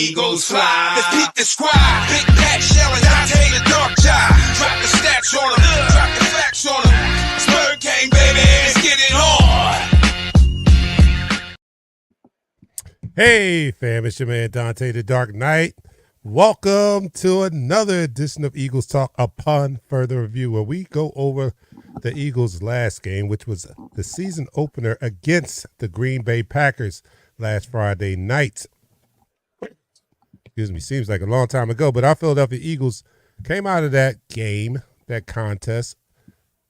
Eagles fly. Let's peep the squad. Big Pat Shell and Dante the Dark Child. Drop the stats on them. Drop the facts on them. Spur King, baby. Let's get it on. Hey, fam. It's your man Dante the Dark Knight. Welcome to another edition of Eagles Talk Upon Further Review, where we go over the Eagles' last game, which was the season opener against the Green Bay Packers last Friday night. Excuse me, seems like a long time ago, but our Philadelphia Eagles came out of that game, that contest,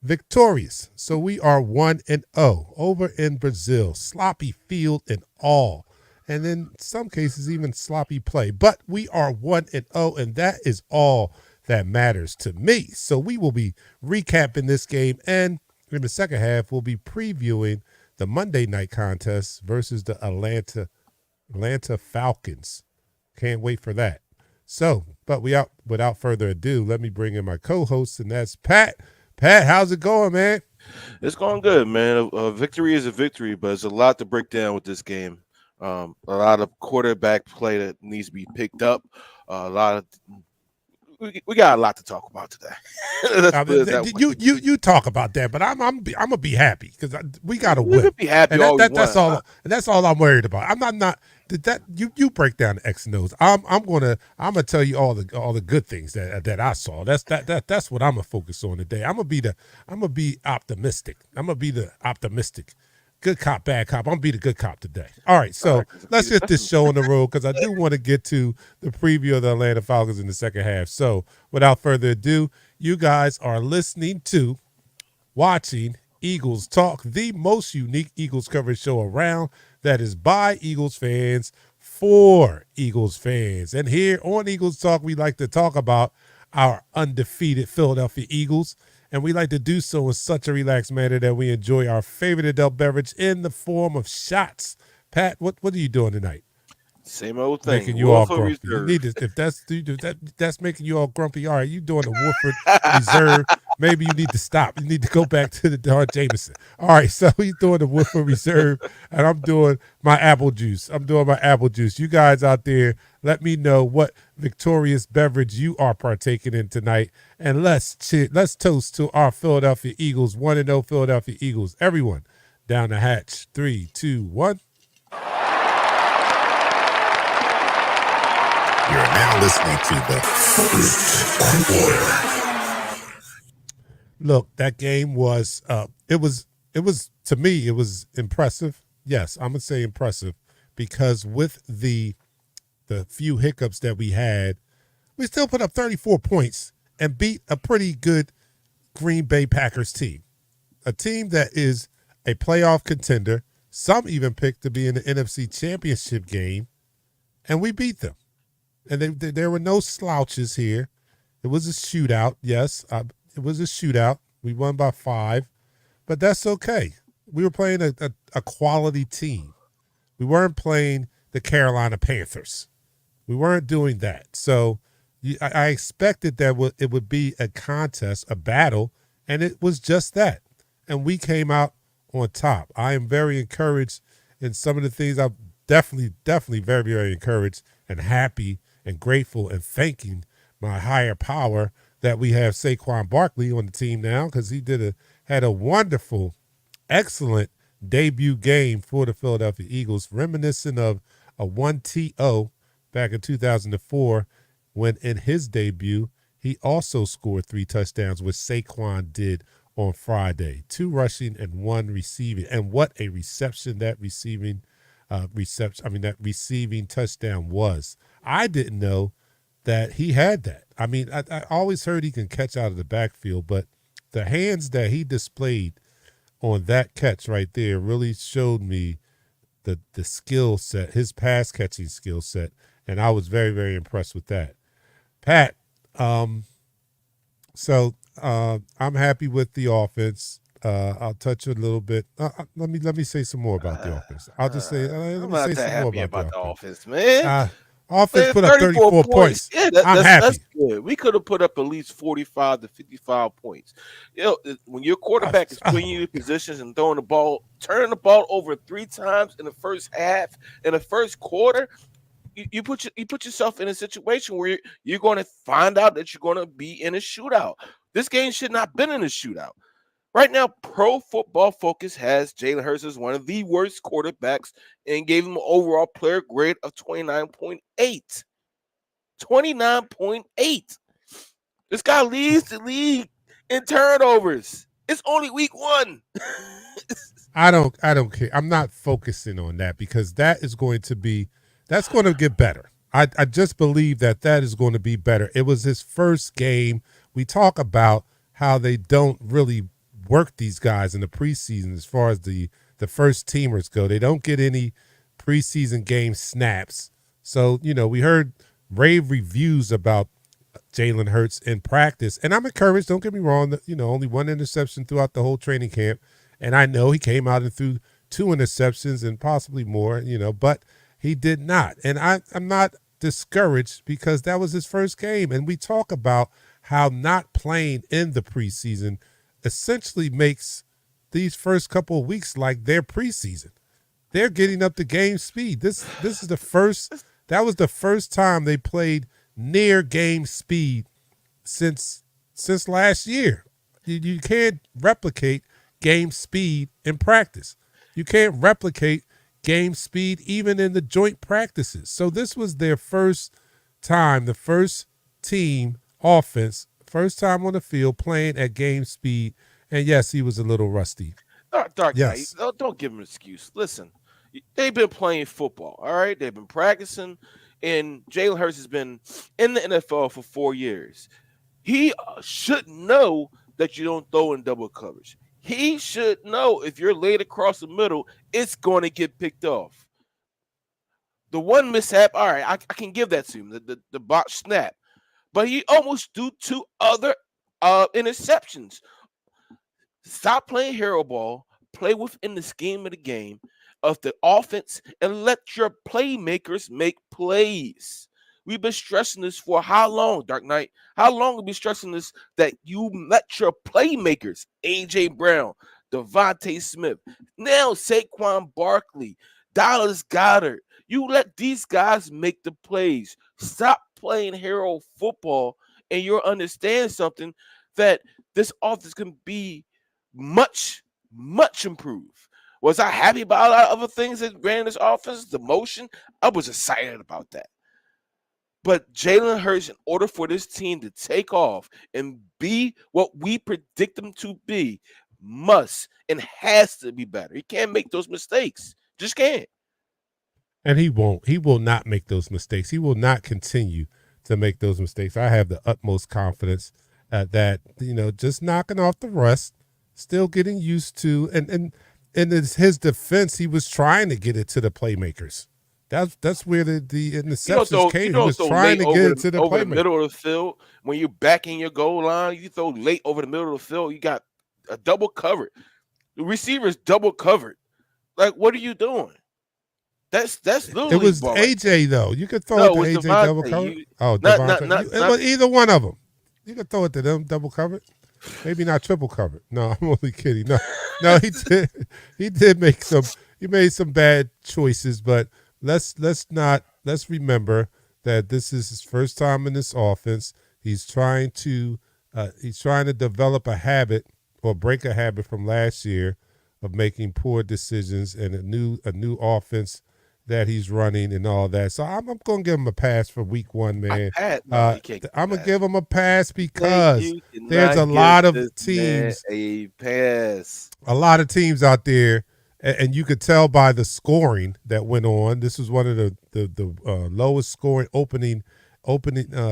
victorious. So we are 1-0 over in Brazil. Sloppy field and all. And in some cases, even sloppy play. But we are 1-0, and that is all that matters to me. So we will be recapping this game, and in the second half, we'll be previewing the Monday night contest versus the Atlanta Falcons. Can't wait for that. So, but without further ado, let me bring in my co-host, and that's Pat. Pat, how's it going, man? It's going good, man. A victory is a victory, but there's a lot to break down with this game. A lot of quarterback play that needs to be picked up. We got a lot to talk about today. You talk about that, but I'm gonna be happy because we got to win. We could be happy. That's all I'm worried about. I'm not. You break down the X and O's. I'm gonna tell you all the good things that I saw. That's what I'm gonna focus on today. I'm gonna be optimistic. I'm gonna be the optimistic. Good cop, bad cop. I'm going to be the good cop today. All right, so let's get this show on the road because I do want to get to the preview of the Atlanta Falcons in the second half. So without further ado, you guys are listening to, watching Eagles Talk, the most unique Eagles coverage show around that is by Eagles fans for Eagles fans. And here on Eagles Talk, we like to talk about our undefeated Philadelphia Eagles. And we like to do so in such a relaxed manner that we enjoy our favorite adult beverage in the form of shots. Pat, what are you doing tonight? Same old thing. Making you all grumpy. You need to, if that's making you all grumpy, all right, you doing the Woodford Reserve. Maybe you need to stop. You need to go back to the Don Jameson. All right, so he's doing the Woodford Reserve, and I'm doing my apple juice. You guys out there, let me know what victorious beverage you are partaking in tonight, and let's toast to our Philadelphia Eagles, 1-0 Philadelphia Eagles. Everyone, down the hatch. 3, 2, 1. You're now listening to the First Quarter. Look, that game was it was to me, it was impressive. Yes, I'm gonna say impressive because with the few hiccups that we had, we still put up 34 points and beat a pretty good Green Bay Packers team, a team that is a playoff contender. Some even picked to be in the NFC Championship game, and we beat them. And there were no slouches here. It was a shootout. Yes, it was a shootout. We won by 5, but that's okay. We were playing a quality team. We weren't playing the Carolina Panthers. We weren't doing that. So I expected that it would be a contest, a battle, and it was just that. And we came out on top. I am very encouraged in some of the things. I'm definitely very, very encouraged and happy and grateful and thanking my higher power that we have Saquon Barkley on the team now because he had a wonderful, excellent debut game for the Philadelphia Eagles, reminiscent of a 1-0 back in 2004 when in his debut he also scored 3 touchdowns, which Saquon did on Friday, 2 rushing and 1 receiving. And what a reception that receiving touchdown was. I didn't know that he had that. I mean, I always heard he can catch out of the backfield, but the hands that he displayed on that catch right there really showed me the skill set, his pass catching skill set, and I was very, very impressed with that. Pat, so I'm happy with the offense. I'll touch a little bit. Let me say some more about the offense. I'll just say let me say some more about the offense, man. Offense put up 34 points. Yeah, I'm happy. That's good. We could have put up at least 45 to 55 points. You know, when your quarterback is putting you in positions and throwing the ball, turning the ball over 3 times in the first half, in the first quarter, you put yourself in a situation where you're going to find out that you're going to be in a shootout. This game should not have been in a shootout. Right now, Pro Football Focus has Jalen Hurts as one of the worst quarterbacks and gave him an overall player grade of 29.8. 29.8. This guy leads the league in turnovers. It's only week 1. I don't care. I'm not focusing on that because that's going to get better. I just believe that is going to be better. It was his first game. We talk about how they don't really work these guys in the preseason as far as the first teamers go. They don't get any preseason game snaps. So, we heard rave reviews about Jalen Hurts in practice, and I'm encouraged. Don't get me wrong. Only one interception throughout the whole training camp, and I know he came out and threw 2 interceptions and possibly more, but he did not. And I'm not discouraged because that was his first game, and we talk about how not playing in the preseason essentially makes these first couple of weeks like their preseason. They're getting up to game speed. This is the first. That was the first time they played near game speed since last year. You can't replicate game speed in practice. You can't replicate game speed even in the joint practices. So this was their first time, the first team offense, first time on the field playing at game speed. And yes, he was a little rusty. Dark yes. Knight, don't give him an excuse. Listen, they've been playing football, all right? They've been practicing, and Jalen Hurts has been in the NFL for 4 years. He should know that you don't throw in double coverage. He should know if you're laid across the middle, it's going to get picked off. The one mishap, all right, I can give that to him, the botch snap. But he almost threw 2 other interceptions. Stop playing hero ball, play within the scheme of the game of the offense, and let your playmakers make plays. We've been stressing this for how long, Dark Knight? How long have we been stressing this that you let your playmakers, A.J. Brown, Devontae Smith, now Saquon Barkley, Dallas Goedert, you let these guys make the plays. Stop playing hero football, and you'll understand something that this offense can be much, much improved. Was I happy about a lot of other things that ran this offense? The motion, I was excited about that. But Jalen Hurts, in order for this team to take off and be what we predict them to be, must and has to be better. He can't make those mistakes. Just can't. And he won't. He will not make those mistakes. He will not continue to make those mistakes. I have the utmost confidence that, just knocking off the rust, still getting used to, and in his defense, he was trying to get it to the playmakers. That's where the interceptions came. He was trying to get it to the over playmakers. The middle of the field. When you're backing your goal line, you throw late over the middle of the field. You got a double covered. The receiver's double covered. Like, what are you doing? That's literally. It was ball AJ though. You could throw it to AJ double covered. Devontae. Either one of them. You could throw it to them double covered. Maybe not triple covered. No, I'm only kidding. No, he did. He did make some. He made some bad choices, but let's remember that this is his first time in this offense. He's trying to develop a habit or break a habit from last year of making poor decisions and a new offense that he's running and all that. So I'm going to give him a pass for week 1, man. I'm going to give him a pass because there's a lot of teams. A pass. A lot of teams out there, and you could tell by the scoring that went on. This was one of the lowest scoring opening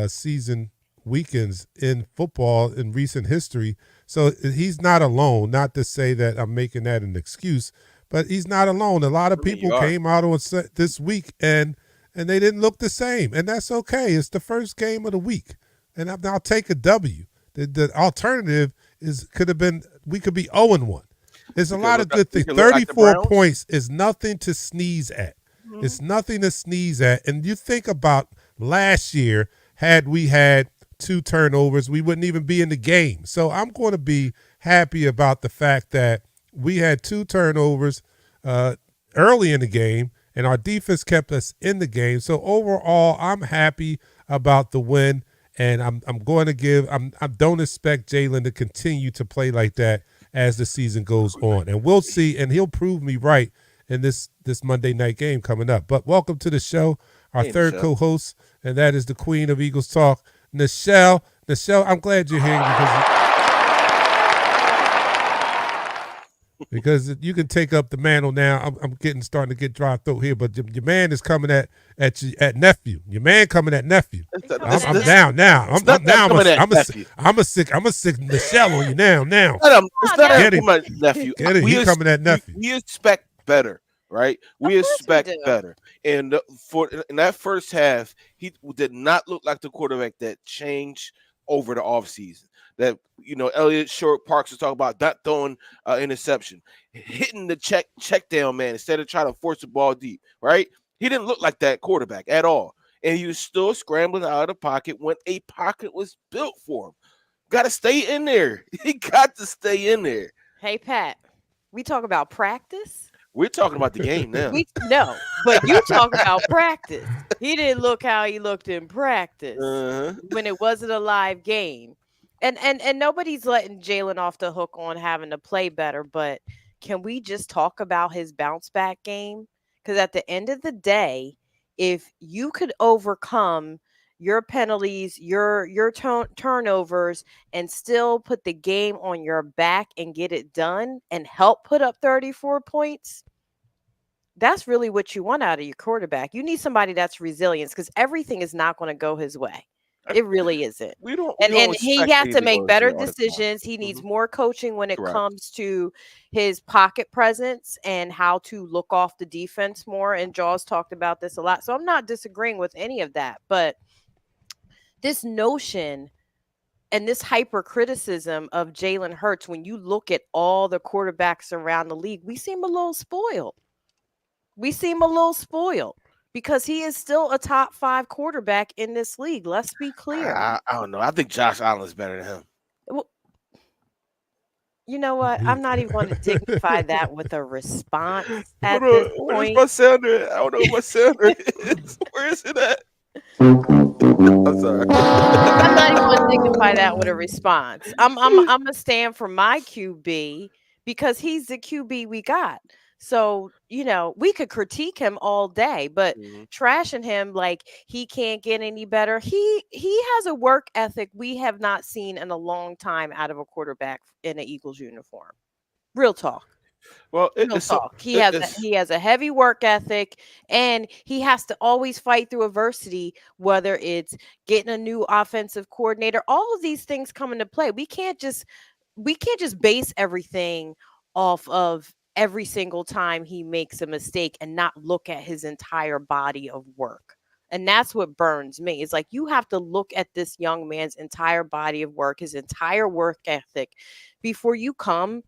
season weekends in football in recent history. So he's not alone. Not to say that I'm making that an excuse, but he's not alone. A lot of people came out on this week and they didn't look the same, and that's okay. It's the first game of the week, and I'll take a W. The alternative could have been we could be 0-1. There's a lot of good things. 34 points is nothing to sneeze at. Mm-hmm. It's nothing to sneeze at. And you think about last year, had we had 2 turnovers, we wouldn't even be in the game. So I'm going to be happy about the fact that we had 2 turnovers early in the game, and our defense kept us in the game. So overall, I'm happy about the win, and I'm going to give. I don't expect Jalen to continue to play like that as the season goes on, and we'll see. And he'll prove me right in this Monday night game coming up. But welcome to the show, our third co-host, and that is the Queen of Eagles Talk, Nichelle. Nichelle, I'm glad you're here because you can take up the mantle now. I'm starting to get dry throat here, but your man is coming at nephew. Your man coming at nephew. I'm down now. I'm a sick Nichelle on you now. It's not at nephew. He's coming at nephew. We expect better, right? We expect better. And in that first half, he did not look like the quarterback that changed over the offseason. That, Elliott Short Parks was talking about not throwing interception, hitting the check down man instead of trying to force the ball deep, right? He didn't look like that quarterback at all. And he was still scrambling out of the pocket when a pocket was built for him. Got to stay in there. He got to stay in there. Hey, Pat, we talk about practice? We're talking about the game now. No, but you talk about practice. He didn't look how he looked in practice when it wasn't a live game. And nobody's letting Jalen off the hook on having to play better, but can we just talk about his bounce back game? Because at the end of the day, if you could overcome your penalties, your turnovers, and still put the game on your back and get it done and help put up 34 points, that's really what you want out of your quarterback. You need somebody that's resilient, because everything is not going to go his way. It really isn't. And he has to make better decisions. He needs more coaching when it comes to his pocket presence and how to look off the defense more. And Jaws talked about this a lot. So I'm not disagreeing with any of that. But this notion and this hypercriticism of Jalen Hurts, when you look at all the quarterbacks around the league, we seem a little spoiled. Because he is still a top 5 quarterback in this league. Let's be clear. I don't know. I think Josh Allen is better than him. Well, you know what? I'm not even going to dignify that with a response at this point. Where's my sounder? I don't know what my sounder is. Where is it at? I'm sorry. I'm not even going to dignify that with a response. I'm going to stand for my QB because he's the QB we got. So, we could critique him all day, but trashing him like he can't get any better. He has a work ethic we have not seen in a long time out of a quarterback in an Eagles uniform. Real talk. Well, he has a heavy work ethic, and he has to always fight through adversity, whether it's getting a new offensive coordinator. All of these things come into play. We can't just base everything off of every single time he makes a mistake and not look at his entire body of work. And that's what burns me. It's like you have to look at this young man's entire body of work, his entire work ethic, before you come,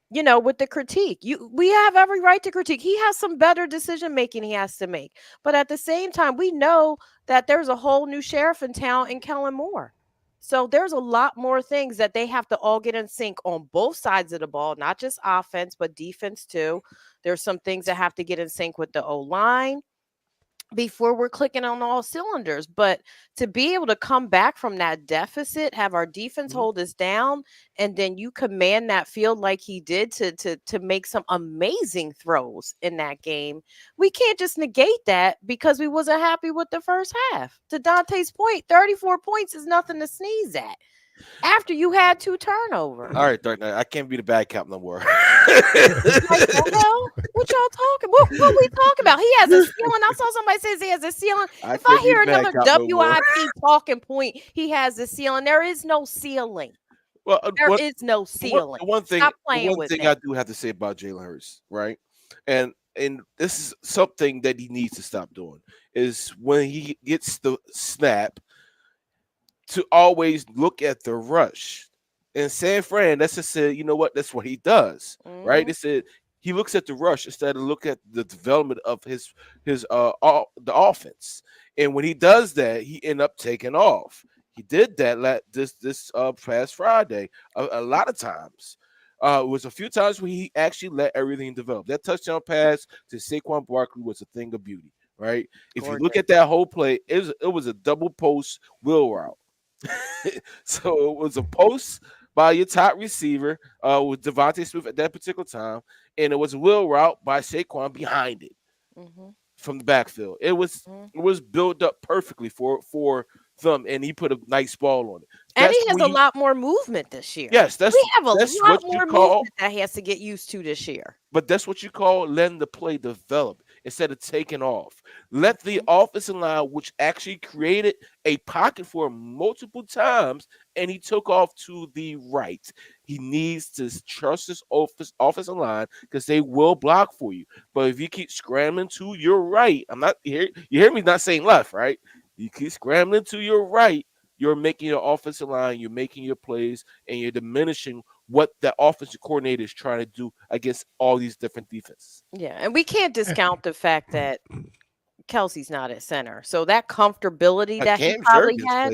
with the critique. We have every right to critique. He has some better decision making he has to make. But at the same time, we know that there's a whole new sheriff in town in Kellen Moore. So there's a lot more things that they have to all get in sync on both sides of the ball, not just offense, but defense too. There's some things that have to get in sync with the O-line before we're clicking on all cylinders. But to be able to come back from that deficit, have our defense hold us down, and then you command that field like he did to make some amazing throws in that game, we can't just negate that because we wasn't happy with the first half. To Dante's point, 34 points is nothing to sneeze at after you had 2 turnovers. All right, Dark Knight, I can't be the bad cop no more. Like, the hell? What y'all talking? What we talking about? He has a ceiling. I saw somebody says he has a ceiling. If I hear another WIP talking point, he has a ceiling. There is no ceiling. Well, there is no ceiling. One thing I do have to say about Jalen Hurts, right? And this is something that he needs to stop doing, is when he gets the snap, to always look at the rush. In San Fran, that's just said, that's what he does, right? They said he looks at the rush instead of look at the development of the offense. And when he does that, he end up taking off. He did that this past Friday a lot of times. It was a few times where he actually let everything develop. That touchdown pass to Saquon Barkley was a thing of beauty, right? If you look Gorgeous. at that whole play, it was a double post wheel route. So it was a post by your top receiver with Devontae Smith at that particular time, and it was a wheel route by Saquon behind it Hmm. from the backfield. It was built up perfectly for them, and he put a nice ball on it. And That's he has when a you lot more movement this year. yes, We have a that's lot what you more call movement that he has to get used to this year. but that's what you call letting the play develop instead of taking off. Let the Mhm. offensive line, which actually created a pocket for him multiple times, and he took off to the right. He needs to trust his offensive line because they will block for you. But if you keep scrambling to your right, I'm not here. You hear me not saying left, right? You keep scrambling to your right. You're making your offensive line, you're making your plays, and you're diminishing what the offensive coordinator is trying to do against all these different defenses. Yeah, and we can't Eh, discount the fact that Kelsey's not at center. So that comfortability Like that he probably had,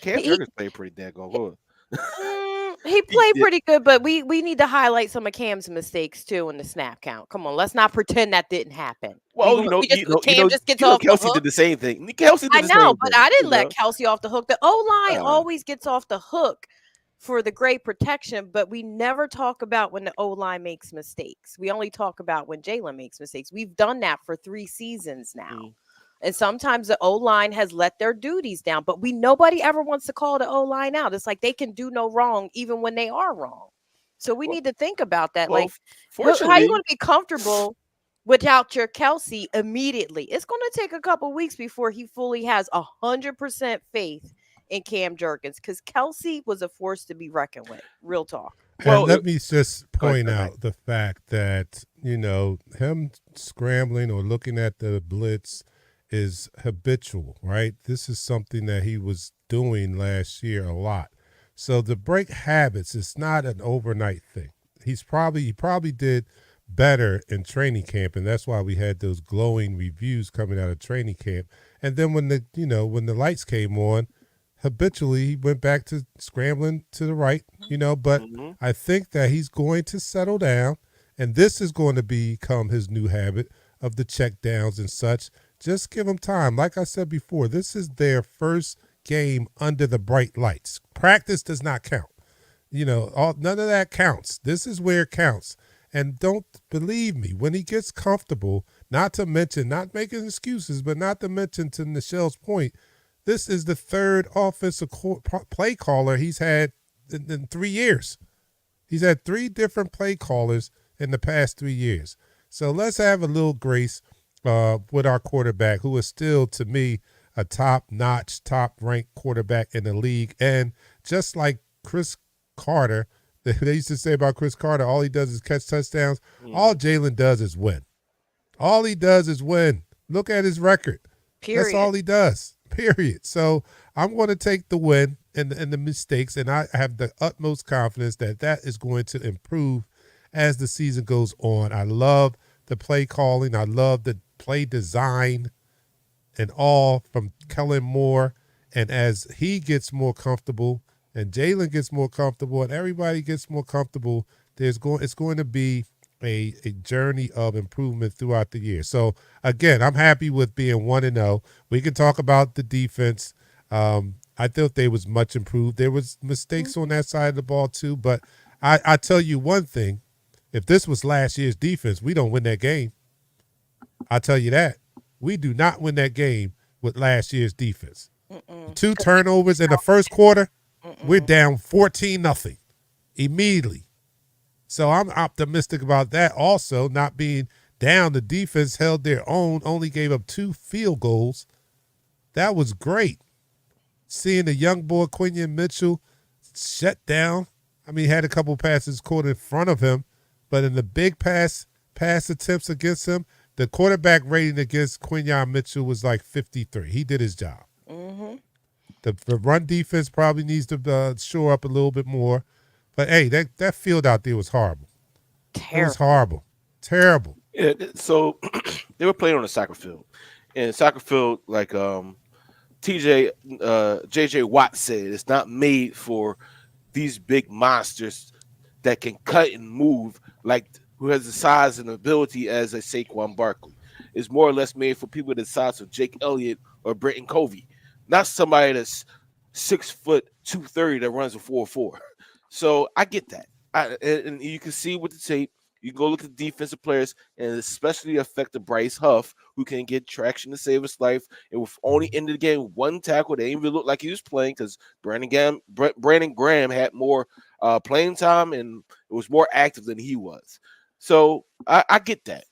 Cam he Jurgens played pretty daggone good. he He played did. pretty good, but we need to highlight some of Cam's mistakes too in the snap count. Come on, let's not pretend that didn't happen. Well, We just Cam just gets off the Kelsey hook. did the same thing. Kelsey I did the know, same but thing. I didn't let Kelsey off the hook. The O line Uh, always gets off the hook for the great protection, but we never talk about when the O line makes mistakes. We only talk about when Jalen makes mistakes. We've done that for 3 seasons now. mm. And sometimes the O line has let their duties down, but nobody ever wants to call the O line out. It's like they can do no wrong even when they are wrong. So we Well, need to think about that. well, Like, how you fortunately, going to be comfortable without your Kelsey immediately? It's going to take a couple weeks before he fully has 100% faith in Cam Jurgens because Kelsey was a force to be reckoned with. Real talk. And well, let me just go ahead, point go ahead. out the fact that, him scrambling or looking at the blitz is habitual, right? This is something that he was doing last year a lot. So the break habits is not an overnight thing. He probably did better in training camp, and that's why we had those glowing reviews coming out of training camp. And then when the lights came on, habitually he went back to scrambling to the right, but Hmm. I think that he's going to settle down, and this is going to become his new habit of the check downs and such. Just give him time. Like I said before, this is their first game under the bright lights. Practice does not count. None of that counts. This is where it counts. And don't believe me, when he gets comfortable, not to mention, not making excuses, but not to mention to Michelle's point, this is the third offensive play caller he's had in 3 years. He's had 3 different play callers in the past 3 years. So let's have a little grace with our quarterback, who is still, to me, a top-notch, top-ranked quarterback in the league. And just like Chris Carter, they used to say about Chris Carter, all he does is catch touchdowns. All Jalen does is win. All he does is win. Look at his record. That's all Period. he does, period. So I'm going to take the win and the mistakes, and I have the utmost confidence that is going to improve as the season goes on. I love the play calling. I love the play design and all from Kellen Moore. And as he gets more comfortable and Jalen gets more comfortable and everybody gets more comfortable, it's going to be a journey of improvement throughout the year. So again, I'm happy with being 1-0. We can talk about the defense. I thought they was much improved. There was mistakes on that side of the ball too, but I tell you one thing: if this was last year's defense, we don't win that game. I'll tell you that. We do not win that game with last year's defense. Mm-mm. 2 turnovers in the first quarter, we're Mm-mm. down 14-0 immediately. So I'm optimistic about that also, not being down. The defense held their own, only gave up 2 field goals. That was great. Seeing the young boy Quinion Mitchell shut down. I mean, he had a couple passes caught in front of him, but in the big pass attempts against him, the quarterback rating against Quinion Mitchell was like 53. He did his job. Mm-hmm. The run defense probably needs to shore up a little bit more. But, hey, that field out there was horrible. It was Terrible. horrible. Terrible. Yeah, so they were playing on a soccer field, and soccer field, like JJ Watt said, it's not made for these big monsters that can cut and move, like who has the size and ability as a Saquon Barkley. It's more or less made for people the size of Jake Elliott or Britton Covey, not somebody that's 6 foot 230 that runs a 4.4. So I get that. And you can see with the tape, you can go look at the defensive players, and especially affect the Bryce Huff, who can get traction to save his life. And with only ended the game with one tackle, they didn't even look like he was playing because Brandon Graham had more playing time and it was more active than he was. So I get that.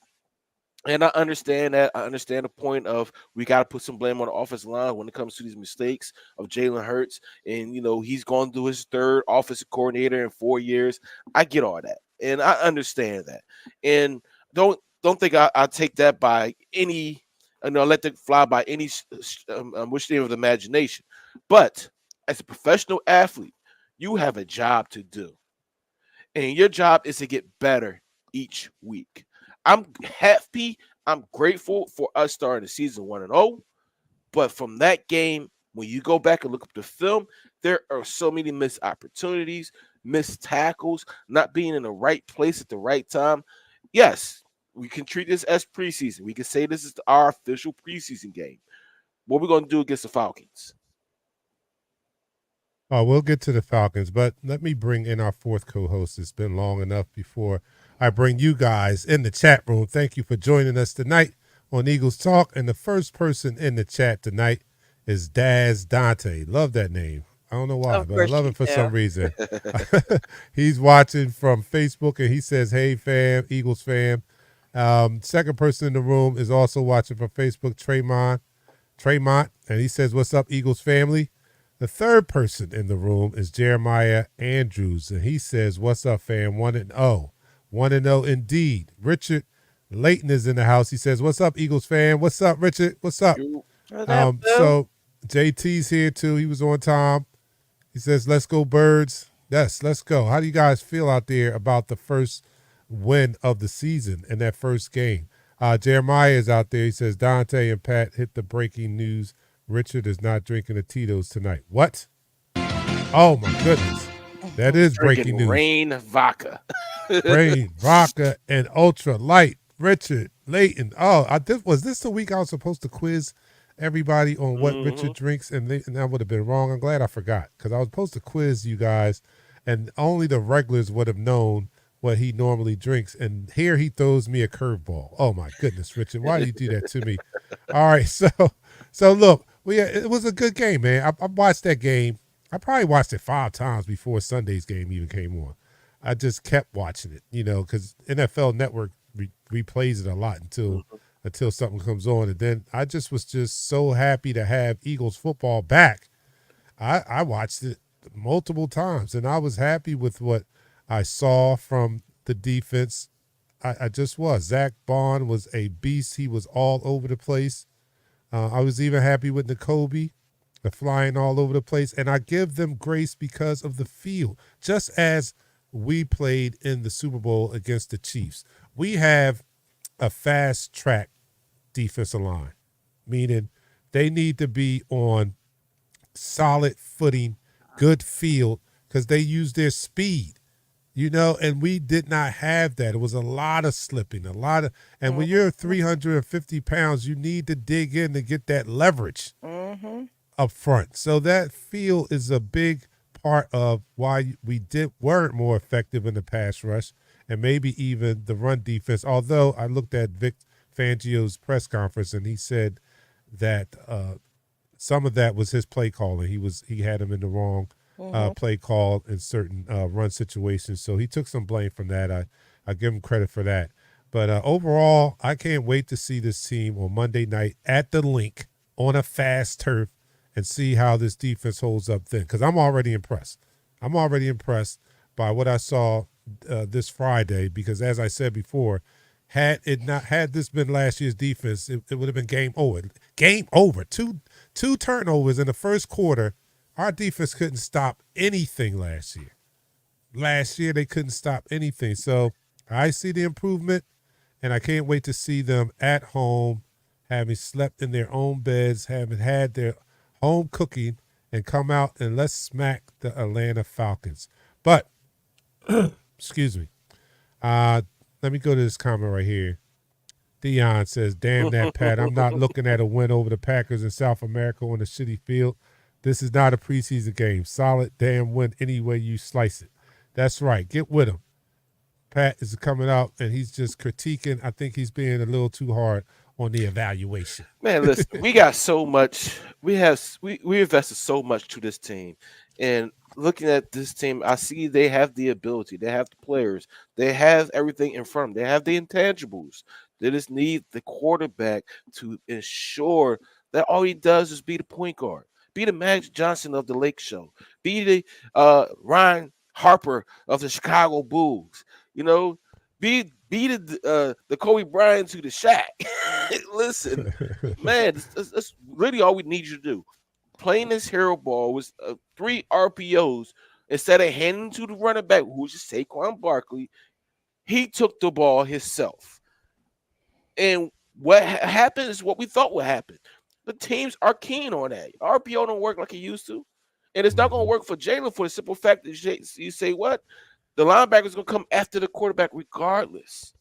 And I understand that. I understand the point of we got to put some blame on the offensive line when it comes to these mistakes of Jalen Hurts. And, he's going through his third offensive coordinator in 4 years. I get all that. And I understand that. And don't think I take that by any, let that fly by any wish of the imagination. But as a professional athlete, you have a job to do. And your job is to get better each week. I'm happy. I'm grateful for us starting the season 1-0. But from that game, when you go back and look up the film, there are so many missed opportunities, missed tackles, not being in the right place at the right time. Yes, we can treat this as preseason. We can say this is our official preseason game. What are we going to do against the Falcons? Oh, we'll get to the Falcons, but let me bring in our fourth co-host. It's been long enough before I bring you guys in the chat room. Thank you for joining us tonight on Eagles Talk. And the first person in the chat tonight is Daz Dante. Love that name. I don't know why, but I love it for some reason. He's watching from Facebook, and he says, hey, fam, Eagles fam. Second person in the room is also watching from Facebook, Tremont, and he says, what's up, Eagles family? The third person in the room is Jeremiah Andrews, and he says, what's up, fam? 1-0. 1-0 indeed. Richard Layton is in the house. He says, what's up, Eagles fan? What's up, Richard? What's up? So JT's here, too. He was on time. He says, let's go, Birds. Yes, let's go. How do you guys feel out there about the first win of the season in that first game? Jeremiah is out there. He says, Dante and Pat hit the breaking news. Richard is not drinking the Tito's tonight. What? Oh, my goodness. That is breaking news. Rain vodka. Rain, vodka, and ultra light. Richard Layton. Oh, was this the week I was supposed to quiz everybody on what Richard drinks? And I would have been wrong. I'm glad I forgot because I was supposed to quiz you guys, and only the regulars would have known what he normally drinks. And here he throws me a curveball. Oh, my goodness, Richard. Why do you do that to me? All right, so look. It was a good game, man. I watched that game. I probably watched it 5 times before Sunday's game even came on. I just kept watching it, because NFL Network replays it a lot until something comes on. And then I was so happy to have Eagles football back. I watched it multiple times, and I was happy with what I saw from the defense. I just was. Zach Bond was a beast. He was all over the place. I was even happy with N'Kobe, the flying all over the place. And I give them grace because of the field. Just as we played in the Super Bowl against the Chiefs, we have a fast-track defensive line, meaning they need to be on solid footing, good field, because they use their speed. And we did not have that. It was a lot of slipping, and when you're 350 pounds, you need to dig in to get that leverage up front. So that field is a big part of why we weren't more effective in the pass rush and maybe even the run defense. Although I looked at Vic Fangio's press conference and he said that some of that was his play calling. He had him in the wrong play call in certain run situations. So he took some blame from that. I give him credit for that. But overall, I can't wait to see this team on Monday night at the Linc on a fast turf and see how this defense holds up then, because I'm already impressed. I'm already impressed by what I saw this Friday because, as I said before, had this been last year's defense, it would have been game over. Game over. Two turnovers in the first quarter. Our defense couldn't stop anything last year. Last year, they couldn't stop anything. So I see the improvement, and I can't wait to see them at home, having slept in their own beds, having had their home cooking, and come out and let's smack the Atlanta Falcons. But Excuse me. Let me go to this comment right here. Dion says, damn that, Pat. I'm not looking at a win over the Packers in South America on a shitty field. This is not a preseason game. Solid damn win any way you slice it. That's right. Get with him. Pat is coming out, and he's just critiquing. I think he's being a little too hard on the evaluation. Man, listen, we got so much. We invested so much to this team. And looking at this team, I see they have the ability. They have the players. They have everything in front of them. They have the intangibles. They just need the quarterback to ensure that all he does is be the point guard, be the Magic Johnson of the Lake Show, be the Ryan Harper of the Chicago Bulls. You know, be the Kobe Bryant to the Shaq. Listen, man, that's really all we need you to do. Playing this hero ball was 3 RPOs instead of handing to the running back, who was just Saquon Barkley. He took the ball himself. And what happened is what we thought would happen. The teams are keen on that. RPO don't work like it used to. And it's not going to work for Jalen for the simple fact that you say what? The linebacker is going to come after the quarterback regardless.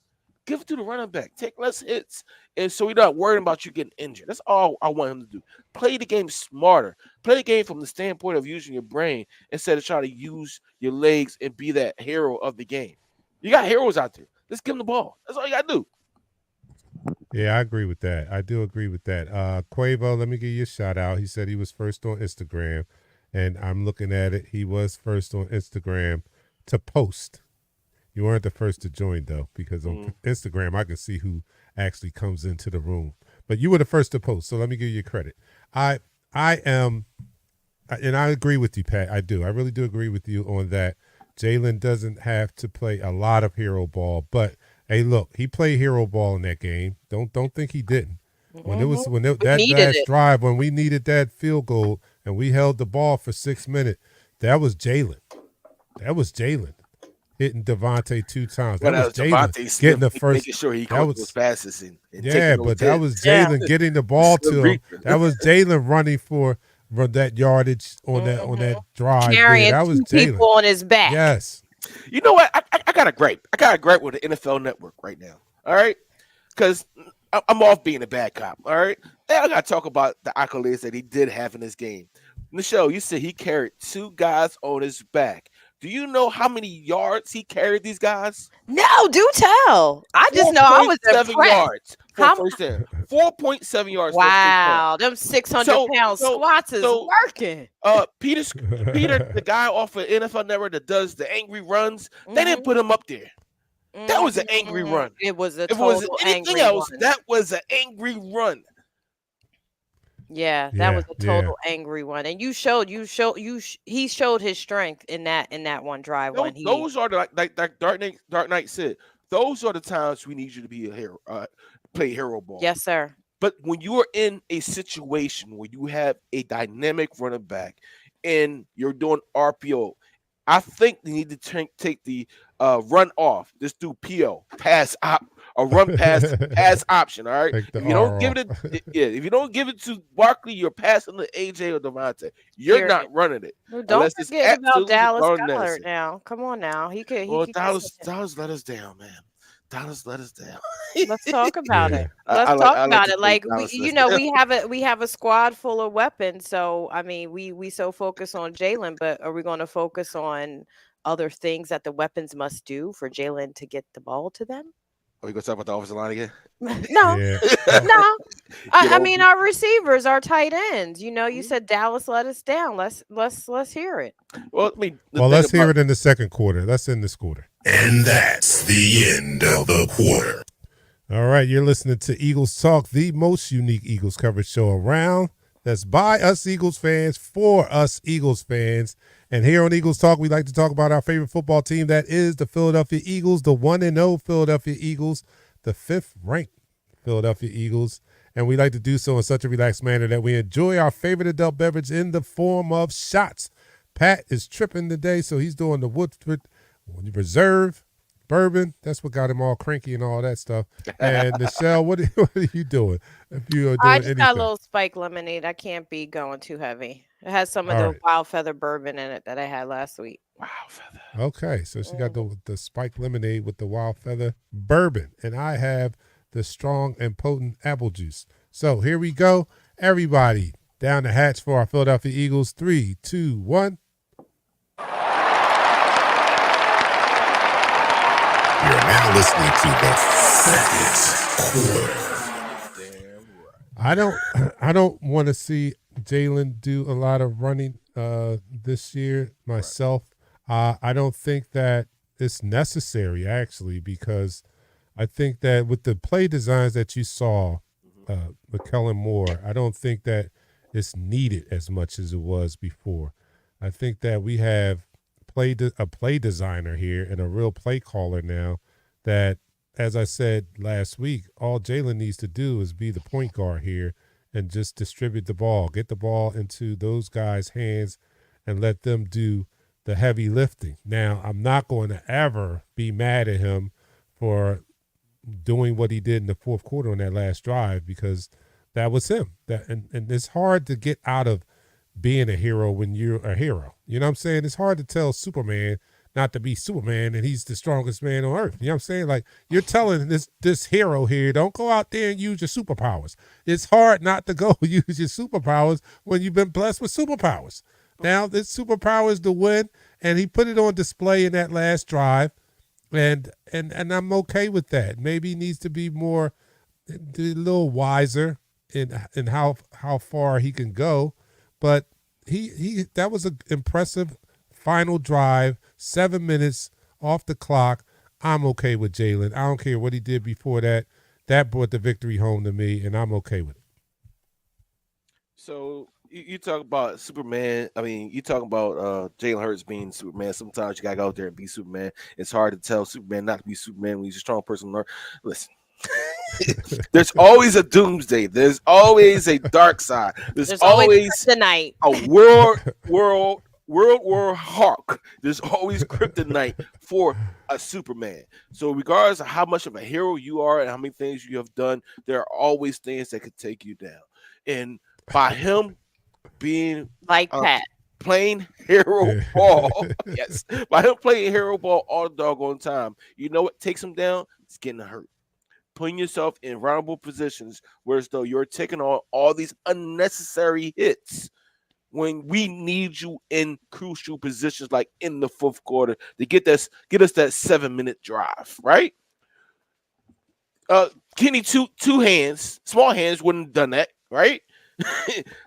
Give it to the running back. Take less hits. And so we're not worrying about you getting injured. That's all I want him to do. Play the game smarter. Play the game from the standpoint of using your brain instead of trying to use your legs and be that hero of the game. You got heroes out there. Let's give them the ball. That's all you got to do. Yeah, I agree with that. I do agree with that. Quavo, let me give you a shout out. He said he was first on Instagram, and I'm looking at it. He was first on Instagram to post. You weren't the first to join, though, because on Instagram, I can see who actually comes into the room. But you were the first to post, so let me give you credit. I am, and I agree with you, Pat. I do. I really do agree with you on that. Jalen doesn't have to play a lot of hero ball, but hey, look, he played hero ball in that game. Don't think he didn't. When that last drive, when we needed that field goal and we held the ball for 6 minutes, that was Jalen. That was Jalen hitting Devontae 2 times. That was Jalen getting the first. Making sure he caught those passes and yeah, but that was Jalen getting the ball to him. That was Jalen running for that yardage on that drive. Carrying that was two people on his back. Yes. You know what? I got a gripe. I got a gripe with the NFL Network right now. All right, because I'm off being a bad cop. All right, now I got to talk about the accolades that he did have in this game. Michelle, you said he carried 2 guys on his back. Do you know how many yards he carried these guys? No, do tell. I just know I was 7 impressed. yards for first down. 4.7 yards. Wow, them 600-pound squats is working. Peter, the guy off of NFL Network that does the angry runs, they didn't put him up there. That was an angry run. It was a if it was total anything angry else, one. that was an angry run. Yeah, that was a total angry one, and he showed his strength in that one drive. Those are like Dark Knight said. Those are the times we need you to be a hero, play hero ball. Yes, sir. But when you are in a situation where you have a dynamic running back and you're doing RPO, I think they need to take the run off. Just do PO, pass op, or run pass option. All right. If you don't give it, if you don't give it to Barkley, you're passing to AJ or Devontae. You're not running it. Well, don't forget about Dallas Goedert now. Come on now, he could. Dallas let us down, man. Dallas let us down. Let's talk about it. Let's talk about it. Like we have a squad full of weapons. So I mean, we so focus on Jalen, but are we going to focus on other things that the weapons must do for Jalen to get the ball to them? Are we going to talk about the offensive line again? No, no. I mean, our receivers, our tight ends. You said Dallas let us down. Let's hear it. Well, let's hear it in the second quarter. Let's end this quarter. And that's the end of the quarter. All right, you're listening to Eagles Talk, the most unique Eagles coverage show around. That's by us Eagles fans, for us Eagles fans. And here on Eagles Talk, we like to talk about our favorite football team. That is the Philadelphia Eagles, the 1-0 Philadelphia Eagles, the 5th-ranked Philadelphia Eagles. And we like to do so in such a relaxed manner that we enjoy our favorite adult beverage in the form of shots. Pat is tripping today, so he's doing the Woodford Reserve bourbon. That's what got him all cranky and all that stuff. And Michelle, what are you doing? If you are doing I just anything. got a little spike lemonade. I can't be going too heavy. It has some of the wild feather bourbon in it that I had last week. Wow, feather. Okay, so she got the spiked lemonade with the wild feather bourbon, and I have the strong and potent apple juice. So here we go, everybody. Down the hatch for our Philadelphia Eagles. 3, 2, 1. You're now listening to the second quarter. I don't want to see Jalen do a lot of running this year myself. I don't think that it's necessary, actually, because I think that with the play designs that you saw with Kellen Moore, I don't think that it's needed as much as it was before. I think that we have a play designer here and a real play caller now that, as I said last week, all Jalen needs to do is be the point guard here and just distribute the ball, get the ball into those guys' hands and let them do the heavy lifting. Now, I'm not going to ever be mad at him for doing what he did in the fourth quarter on that last drive because that was him. And it's hard to get out of being a hero when you're a hero. You know what I'm saying? It's hard to tell Superman not to be Superman and he's the strongest man on earth. You know what I'm saying? Like, you're telling this hero here, don't go out there and use your superpowers. It's hard not to go use your superpowers when you've been blessed with superpowers. Now, this superpower is to win, and he put it on display in that last drive, and I'm okay with that. Maybe he needs to be a little wiser in how far he can go. But he that was an impressive final drive, 7 minutes off the clock. I'm okay with Jalen. I don't care what he did before that. That brought the victory home to me, and I'm okay with it. So you talk about Superman. I mean, you talk about Jalen Hurts being Superman. Sometimes you gotta go out there and be Superman. It's hard to tell Superman not to be Superman when he's a strong person. Listen. There's always a doomsday. There's always a dark side. There's always kryptonite. A world war hawk. There's always kryptonite for a Superman. So regardless of how much of a hero you are and how many things you have done, there are always things that could take you down. And by him being like Pat playing hero ball, yes, by him playing hero ball all the doggone time, you know what takes him down? It's getting hurt. Putting yourself in vulnerable positions where as though you're taking on all these unnecessary hits when we need you in crucial positions like in the fourth quarter to get us that 7-minute drive, right? Kenny, two hands, small hands wouldn't have done that, right?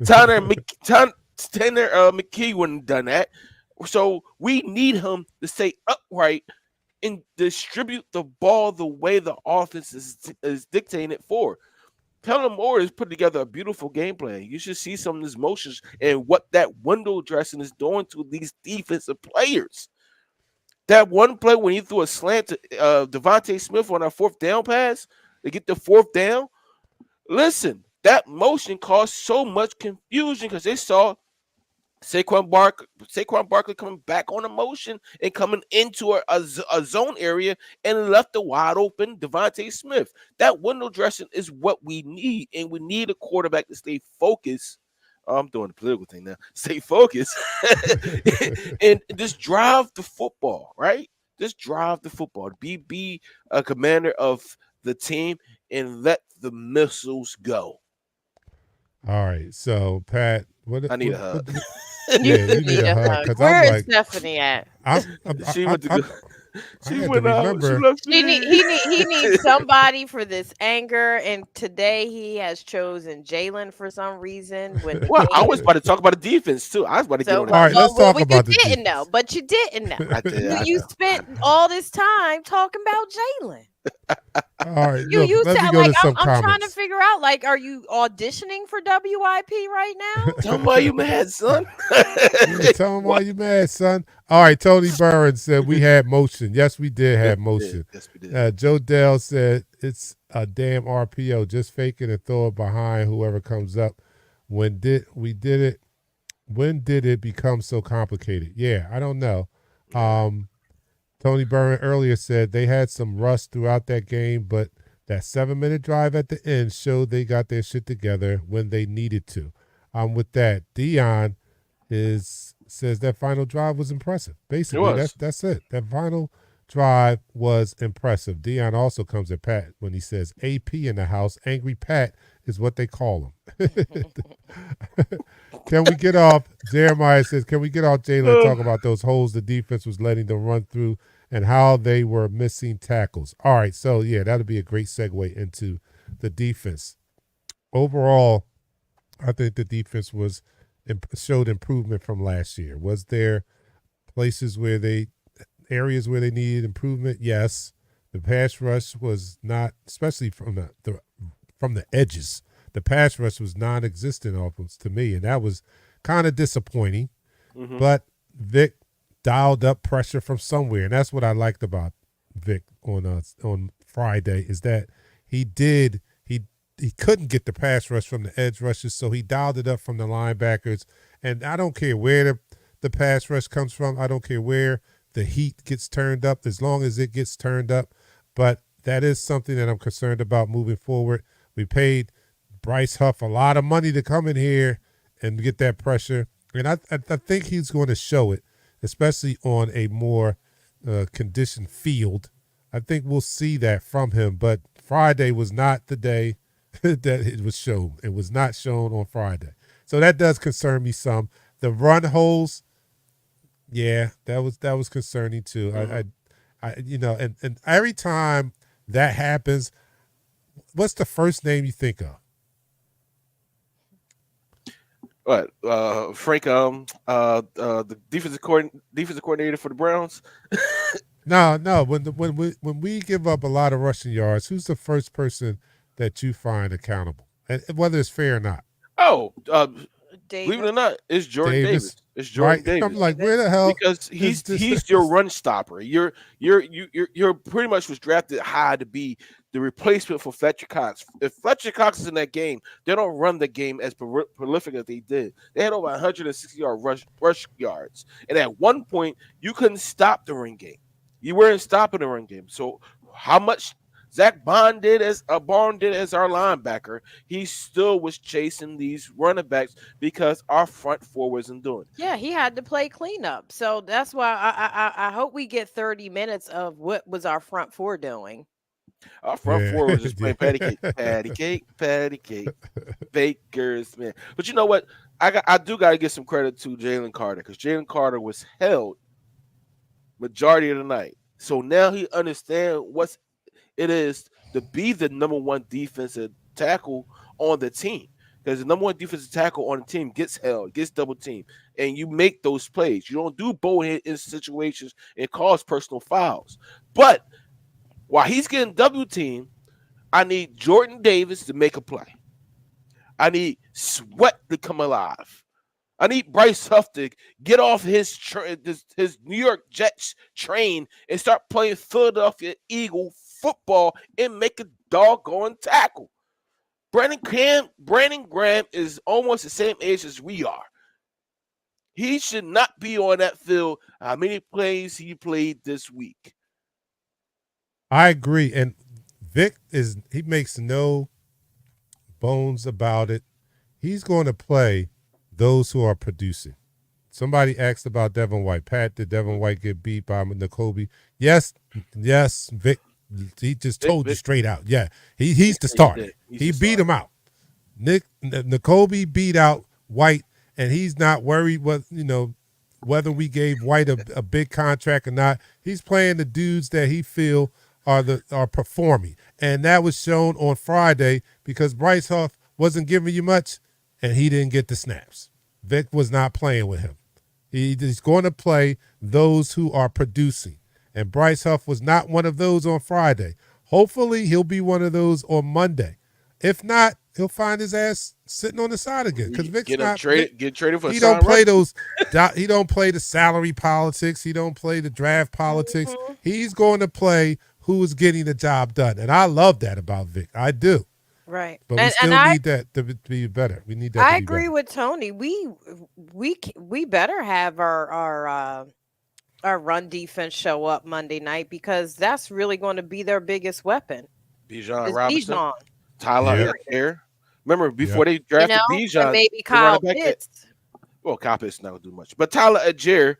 Tanner McKee wouldn't have done that. So we need him to stay upright and distribute the ball the way the offense is dictating it for. Kellen Moore has put together a beautiful game plan. You should see some of his motions and what that window dressing is doing to these defensive players. That one play when he threw a slant to Devontae Smith on our fourth down pass to get the fourth down. Listen, that motion caused so much confusion because they saw Saquon Barkley coming back on a motion and coming into a zone area and left the wide open Devontae Smith. That window dressing is what we need, and we need a quarterback to stay focused. I'm doing the political thing now. Stay focused and just drive the football, right? Just drive the football. Be a commander of the team and let the missiles go. All right, so Pat, I need a hug. Yeah, you need a hug because Where I'm is like Stephanie at? She went to go. She went out. He needs somebody for this anger, and today he has chosen Jalen for some reason. Well, I was about to talk about the defense too. I was about to get on that. All right, let's talk about the defense. Know, but you didn't know. You spent all this time talking about Jalen. All right, you let me said go like to some I'm comments. trying to figure out like, are you auditioning for WIP right now? Tell me why you mad, son. Tell him why you mad, son. All right, Tony Burns said we had motion. Yes, we did have motion. Yes, we did. Joe Dell said it's a damn RPO. Just fake it and throw it behind whoever comes up. When did it become so complicated? Yeah, I don't know. Tony Burns earlier said they had some rust throughout that game, but that 7-minute drive at the end showed they got their shit together when they needed to. With that, Dion is says that final drive was impressive. It Basically, was. that's it. That final drive was impressive. Dion also comes at Pat when he says AP in the house. Angry Pat is what they call him. Can we get off? Jeremiah says, can we get off Jalen and talk about those holes the defense was letting them run through and how they were missing tackles? All right, so yeah, that'll be a great segue into the defense. Overall, I think the defense showed improvement from last year. Was there areas where they needed improvement? Yes. The pass rush was not, especially from the edges. The pass rush was non-existent offense to me, and that was kind of disappointing. Mm-hmm. But Vic dialed up pressure from somewhere, and that's what I liked about Vic on Friday is that he couldn't get the pass rush from the edge rushes, so he dialed it up from the linebackers. And I don't care where the pass rush comes from. I don't care where the heat gets turned up, as long as it gets turned up. But that is something that I'm concerned about moving forward. We paid Bryce Huff a lot of money to come in here and get that pressure. And I think he's going to show it, especially on a more conditioned field. I think we'll see that from him. But Friday was not the day that it was shown. It was not shown on Friday. So that does concern me some. The run holes, yeah, that was concerning too. Mm-hmm. And every time that happens, what's the first name you think of? What? Frank, the defensive coordinator for the Browns. No. When we give up a lot of rushing yards, who's the first person that you find accountable, and whether it's fair or not? Oh, Davis. believe it or not, it's Jordan Davis. It's Jordan Right? Davis. I'm like, where the hell? Because he's your run stopper. You're pretty much was drafted high to be the replacement for Fletcher Cox. If Fletcher Cox is in that game, they don't run the game as prolific as they did. They had over 160 rush yards, and at one point you couldn't stop the run game. You weren't stopping the run game. So how much Zach Bond did as our linebacker, he still was chasing these running backs because our front four wasn't doing it. Yeah, he had to play cleanup. So that's why I hope we get 30 minutes of what was our front four doing. Our front four was just playing patty cake, bakers, man. But you know what? I do got to give some credit to Jalen Carter because Jalen Carter was held majority of the night. So now he understands what it is to be the number one defensive tackle on the team. Because the number one defensive tackle on the team gets held, gets double teamed, and you make those plays. You don't do bullhead in situations and cause personal fouls. But while he's getting double teamed, I need Jordan Davis to make a play. I need Sweat to come alive. I need Bryce Huff to get off his New York Jets train and start playing Philadelphia Eagle football and make a doggone tackle. Brandon Graham is almost the same age as we are. He should not be on that field. How many plays he played this week? I agree. And Vic he makes no bones about it. He's going to play those who are producing. Somebody asked about Devin White. Pat, did Devin White get beat by N'Kobe? Yes, Vic. He just told you straight out. Yeah, he's the starter. He beat him out. N'Kobe beat out White, and he's not worried whether we gave White a big contract or not. He's playing the dudes that he feel are performing, and that was shown on Friday because Bryce Huff wasn't giving you much, and he didn't get the snaps. Vic was not playing with him. He's going to play those who are producing. And Bryce Huff was not one of those on Friday. Hopefully, he'll be one of those on Monday. If not, he'll find his ass sitting on the side again. Because Vic's get traded for. He don't play those. He don't play the salary politics. He don't play the draft politics. Mm-hmm. He's going to play who is getting the job done, and I love that about Vic. I do. Right, but we still need that to be better. We need that. I agree with Tony. We better have our run defense show up Monday night because that's really going to be their biggest weapon. Bijan Robinson, Bijan. Tyler Air. Remember before they drafted Bijan, maybe Kyle Pitts. Well, Kyle Pitts is not going to do much. But Tyler Algier,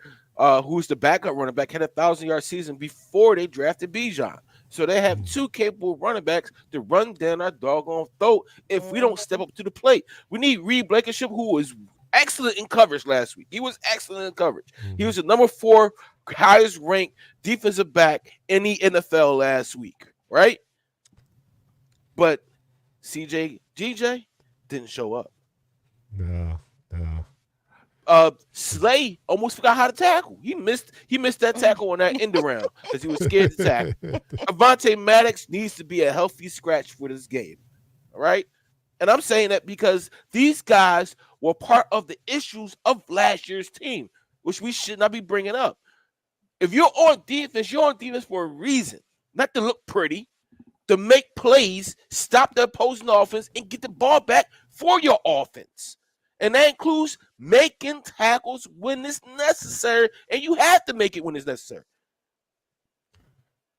who's the backup running back, had a 1,000-yard season before they drafted Bijan. So they have two capable running backs to run down our doggone throat if we don't step up to the plate. We need Reed Blankenship, who was excellent in coverage last week. He was excellent in coverage. He was the number 4 highest ranked defensive back in the NFL last week, right? But CJ GJ didn't show up. No. Slay almost forgot how to tackle. He missed that tackle on that end around because he was scared to tackle. Avonte Maddox needs to be a healthy scratch for this game. All right. And I'm saying that because these guys were part of the issues of last year's team, which we should not be bringing up. If you're on defense for a reason, not to look pretty, to make plays, stop the opposing offense, and get the ball back for your offense. And that includes making tackles when it's necessary, and you have to make it when it's necessary.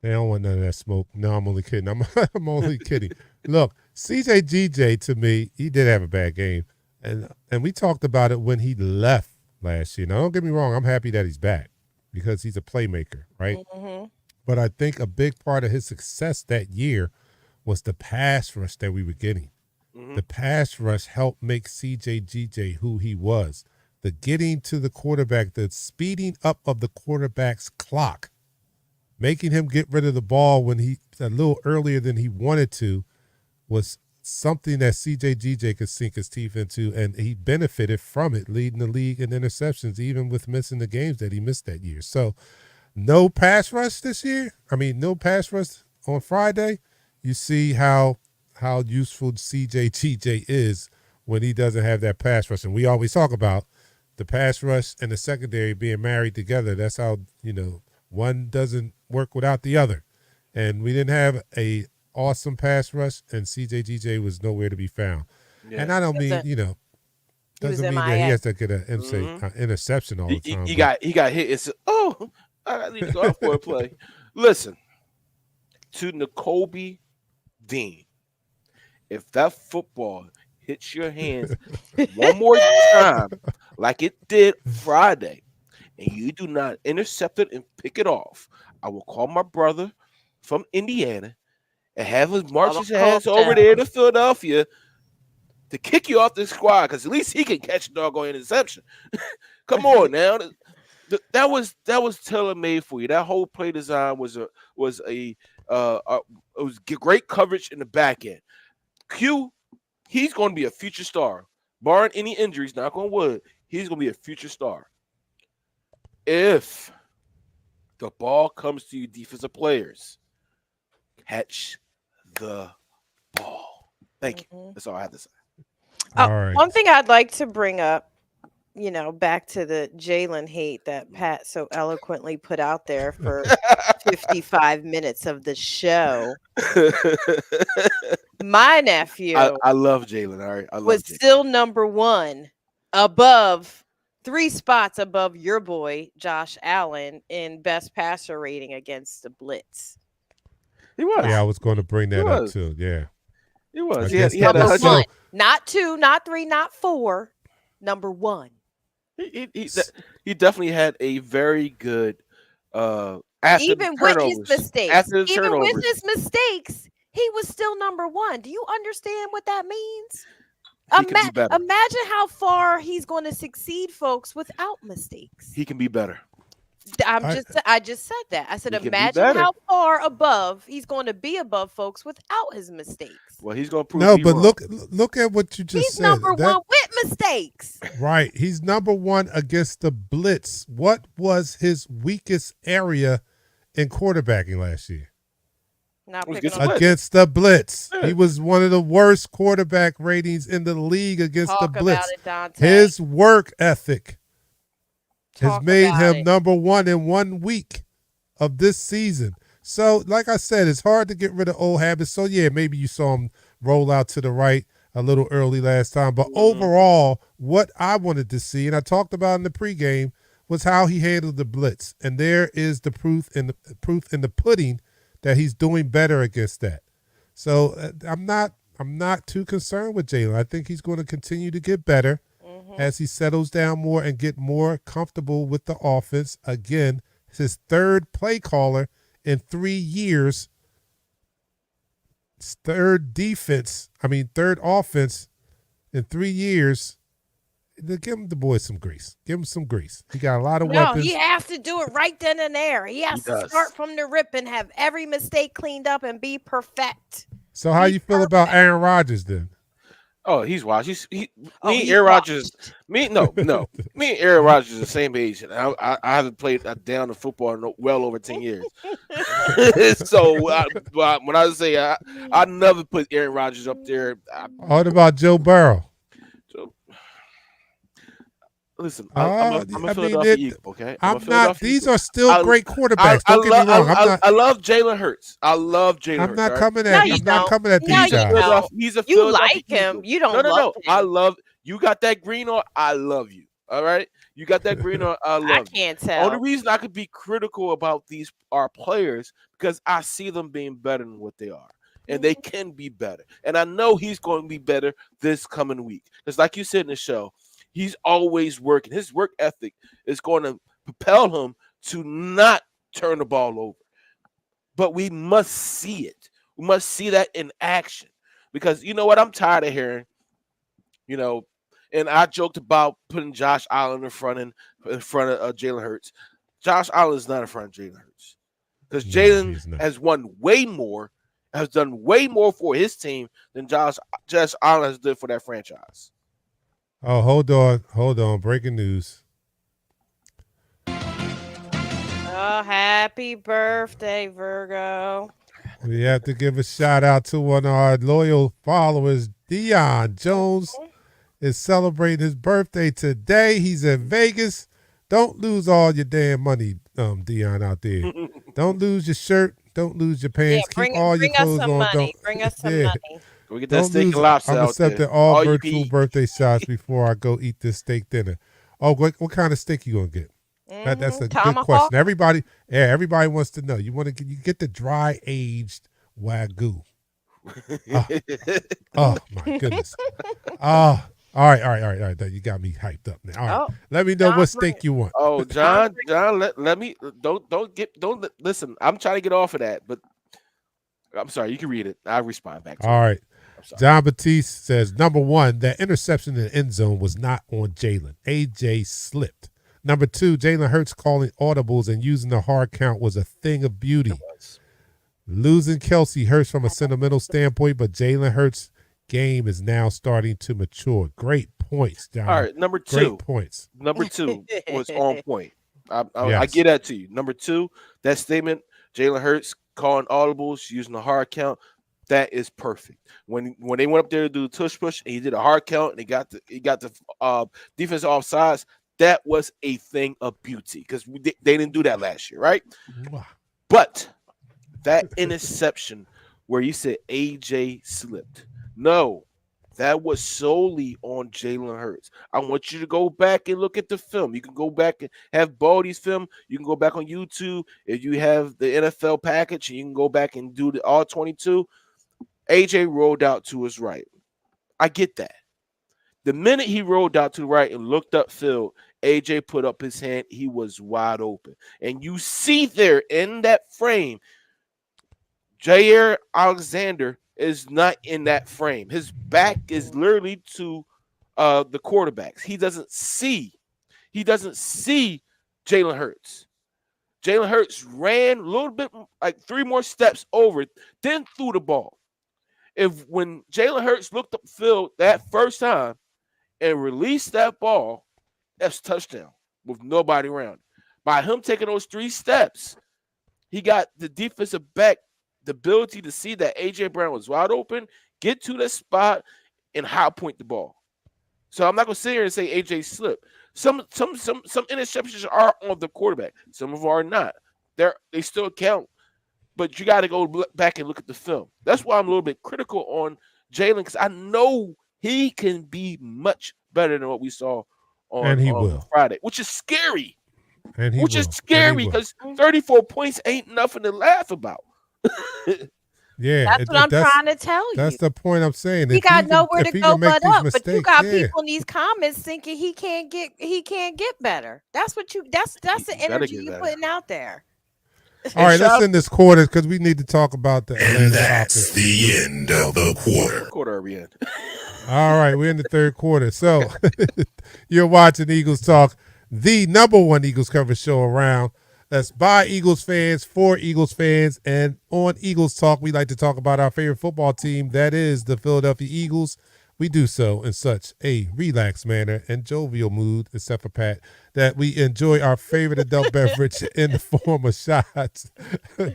They don't want none of that smoke. No, I'm only kidding. I'm only kidding. Look, CJGJ, to me, he did have a bad game. And we talked about it when he left last year. Now, don't get me wrong. I'm happy that he's back because he's a playmaker, right? Mm-hmm. But I think a big part of his success that year was the pass rush that we were getting. Mm-hmm. The pass rush helped make CJGJ who he was. The getting to the quarterback, the speeding up of the quarterback's clock, making him get rid of the ball when he a little earlier than he wanted to was something that CJGJ could sink his teeth into, and he benefited from it, leading the league in interceptions, even with missing the games that he missed that year. So no pass rush this year. No pass rush on Friday. You see how useful CJGJ is when he doesn't have that pass rush. And we always talk about the pass rush and the secondary being married together. That's how, one doesn't work without the other. And we didn't have a awesome pass rush, and CJGJ was nowhere to be found. Yeah. And I don't mean, doesn't mean that he has to get an interception all the time. He got hit. It's, I need to go out for a play. Listen, to N'Kobe Dean, if that football hits your hands one more time like it did Friday, and you do not intercept it and pick it off, I will call my brother from Indiana and have him march his ass over there to Philadelphia to kick you off the squad, because at least he can catch a doggone interception. Come on now. That was tailor-made for you. That whole play design was great coverage in the back end. Q, he's going to be a future star. Barring any injuries, knock on wood, he's going to be a future star. If the ball comes to you defensive players, catch the ball. Thank you. That's all I have to say. All right. One thing I'd like to bring up, back to the Jalen hate that Pat so eloquently put out there for 55 minutes of the show. My nephew, I love Jalen. All right, was still number 1, above 3 spots above your boy Josh Allen in best passer rating against the blitz. He was. Yeah, I was going to bring that up too. Yeah, he was. He had number 1, not 2, not 3, not 4. Number 1. He definitely had a very good even with his mistakes. Even with his mistakes, he was still number 1. Do you understand what that means? Imagine how far he's going to succeed, folks, without mistakes. He can be better. I just said that. I said, imagine how far above he's going to be above folks without his mistakes. Well, he's going to prove. No, but look at what you just said. He's number 1 with mistakes. Right, he's number 1 against the blitz. What was his weakest area in quarterbacking last year? Against the blitz. Yeah. He was one of the worst quarterback ratings in the league against the blitz. His work ethic has made him number 1 in 1 week of this season. So, like I said, it's hard to get rid of old habits. So, yeah, maybe you saw him roll out to the right a little early last time. But overall, what I wanted to see, and I talked about in the pregame, was how he handled the blitz. And there is the proof in the pudding that he's doing better against that. So I'm not too concerned with Jalen. I think he's going to continue to get better. as he settles down more and get more comfortable with the offense. Again, his third play caller in 3 years. Third offense in 3 years. Give him the boy some grease. Give him some grease. He got a lot of weapons. He has to do it right then and there. He has to start from the rip and have every mistake cleaned up and be perfect. So how you feel about Aaron Rodgers then? Oh, he's washed. Me and Aaron Rodgers. Me and Aaron Rodgers are the same age, and I haven't played a down of football in well over 10 years. So when I say I never put Aaron Rodgers up there. What about Joe Burrow? Listen, I'm a Philadelphia Eagle, okay? These are still great quarterbacks. Don't get me wrong. I love Jalen Hurts. I love Jalen Hurts. I'm not coming at these guys. He's a you like him. You don't love him. I love you. Got that green on. I love you. All right, you got that green on. I love. I can't tell. Only reason I could be critical about these our players because I see them being better than what they are, and they can be better. And I know he's going to be better this coming week because, like you said in the show, he's always working. His work ethic is going to propel him to not turn the ball over. But we must see it. We must see that in action. Because you know what? I'm tired of hearing, and I joked about putting Josh Allen in front of Jalen Hurts. Josh Allen is not in front of Jalen Hurts. Because Jalen has done way more for his team than Josh Allen has done for that franchise. Oh, hold on. Breaking news. Oh, happy birthday, Virgo. We have to give a shout out to one of our loyal followers. Dion Jones is celebrating his birthday today. He's in Vegas. Don't lose all your damn money, Dion, out there. Don't lose your shirt. Don't lose your pants. Keep all your clothes on. Bring us some money. We get that steak and lobster. I'm accepting all virtual birthday shots before I go eat this steak dinner. Oh, what kind of steak you gonna get? That's a good question. Everybody wants to know. You get the dry aged Wagyu. Oh my goodness. All right. You got me hyped up now. All right. Let me know what steak you want. Oh, John, let me don't listen. I'm trying to get off of that, but I'm sorry. You can read it. I'll respond back to All right. John Batiste says, number 1, that interception in the end zone was not on Jalen. AJ slipped. Number 2, Jalen Hurts calling audibles and using the hard count was a thing of beauty. Losing Kelsey hurts from a sentimental standpoint, but Jalen Hurts' game is now starting to mature. Great points, John. All right, number 2. Great points. Number 2 was on point. I get that to you. Number 2, that statement, Jalen Hurts calling audibles, using the hard count. That is perfect. When they went up there to do the tush push, and he did a hard count, and he got the defense offsides. That was a thing of beauty because they didn't do that last year, right? But that interception where you said AJ slipped, no, that was solely on Jalen Hurts. I want you to go back and look at the film. You can go back and have Baldy's film. You can go back on YouTube if you have the NFL package, and you can go back and do the all 22. AJ rolled out to his right. I get that. The minute he rolled out to the right and looked upfield, AJ put up his hand. He was wide open. And you see there in that frame, Jair Alexander is not in that frame. His back is literally to the quarterbacks. He doesn't see Jalen Hurts. Jalen Hurts ran a little bit, like 3 more steps over, then threw the ball. When Jalen Hurts looked upfield that first time and released that ball, that's touchdown with nobody around. By him taking those 3 steps, he got the defensive back the ability to see that A.J. Brown was wide open, get to the spot, and high point the ball. So I'm not going to sit here and say A.J. slipped. Some interceptions are on the quarterback. Some of them are not. They still count. But you got to go back and look at the film. That's why I'm a little bit critical on Jalen, because I know he can be much better than what we saw on Friday, which is scary. Is scary because 34 points ain't nothing to laugh about. Yeah, That's what I'm trying to tell you. that's the point I'm saying. He If got he can, nowhere if to he go can make but these up. But you mistakes, got yeah. people in these comments thinking he can't get better. That's what you that's the He better energy get you better. putting out there. All And right, let's shout end this quarter because we need to talk about the And Atlanta that's Falcons. the end of the quarter. quarter are we in? All right, we're in the third quarter. So you're watching Eagles Talk, the number one Eagles coverage show around. That's by Eagles fans, for Eagles fans. And on Eagles Talk, we like to talk about our favorite football team. That is the Philadelphia Eagles. We do so in such a relaxed manner and jovial mood, except for Pat, that we enjoy our favorite adult beverage in the form of shots.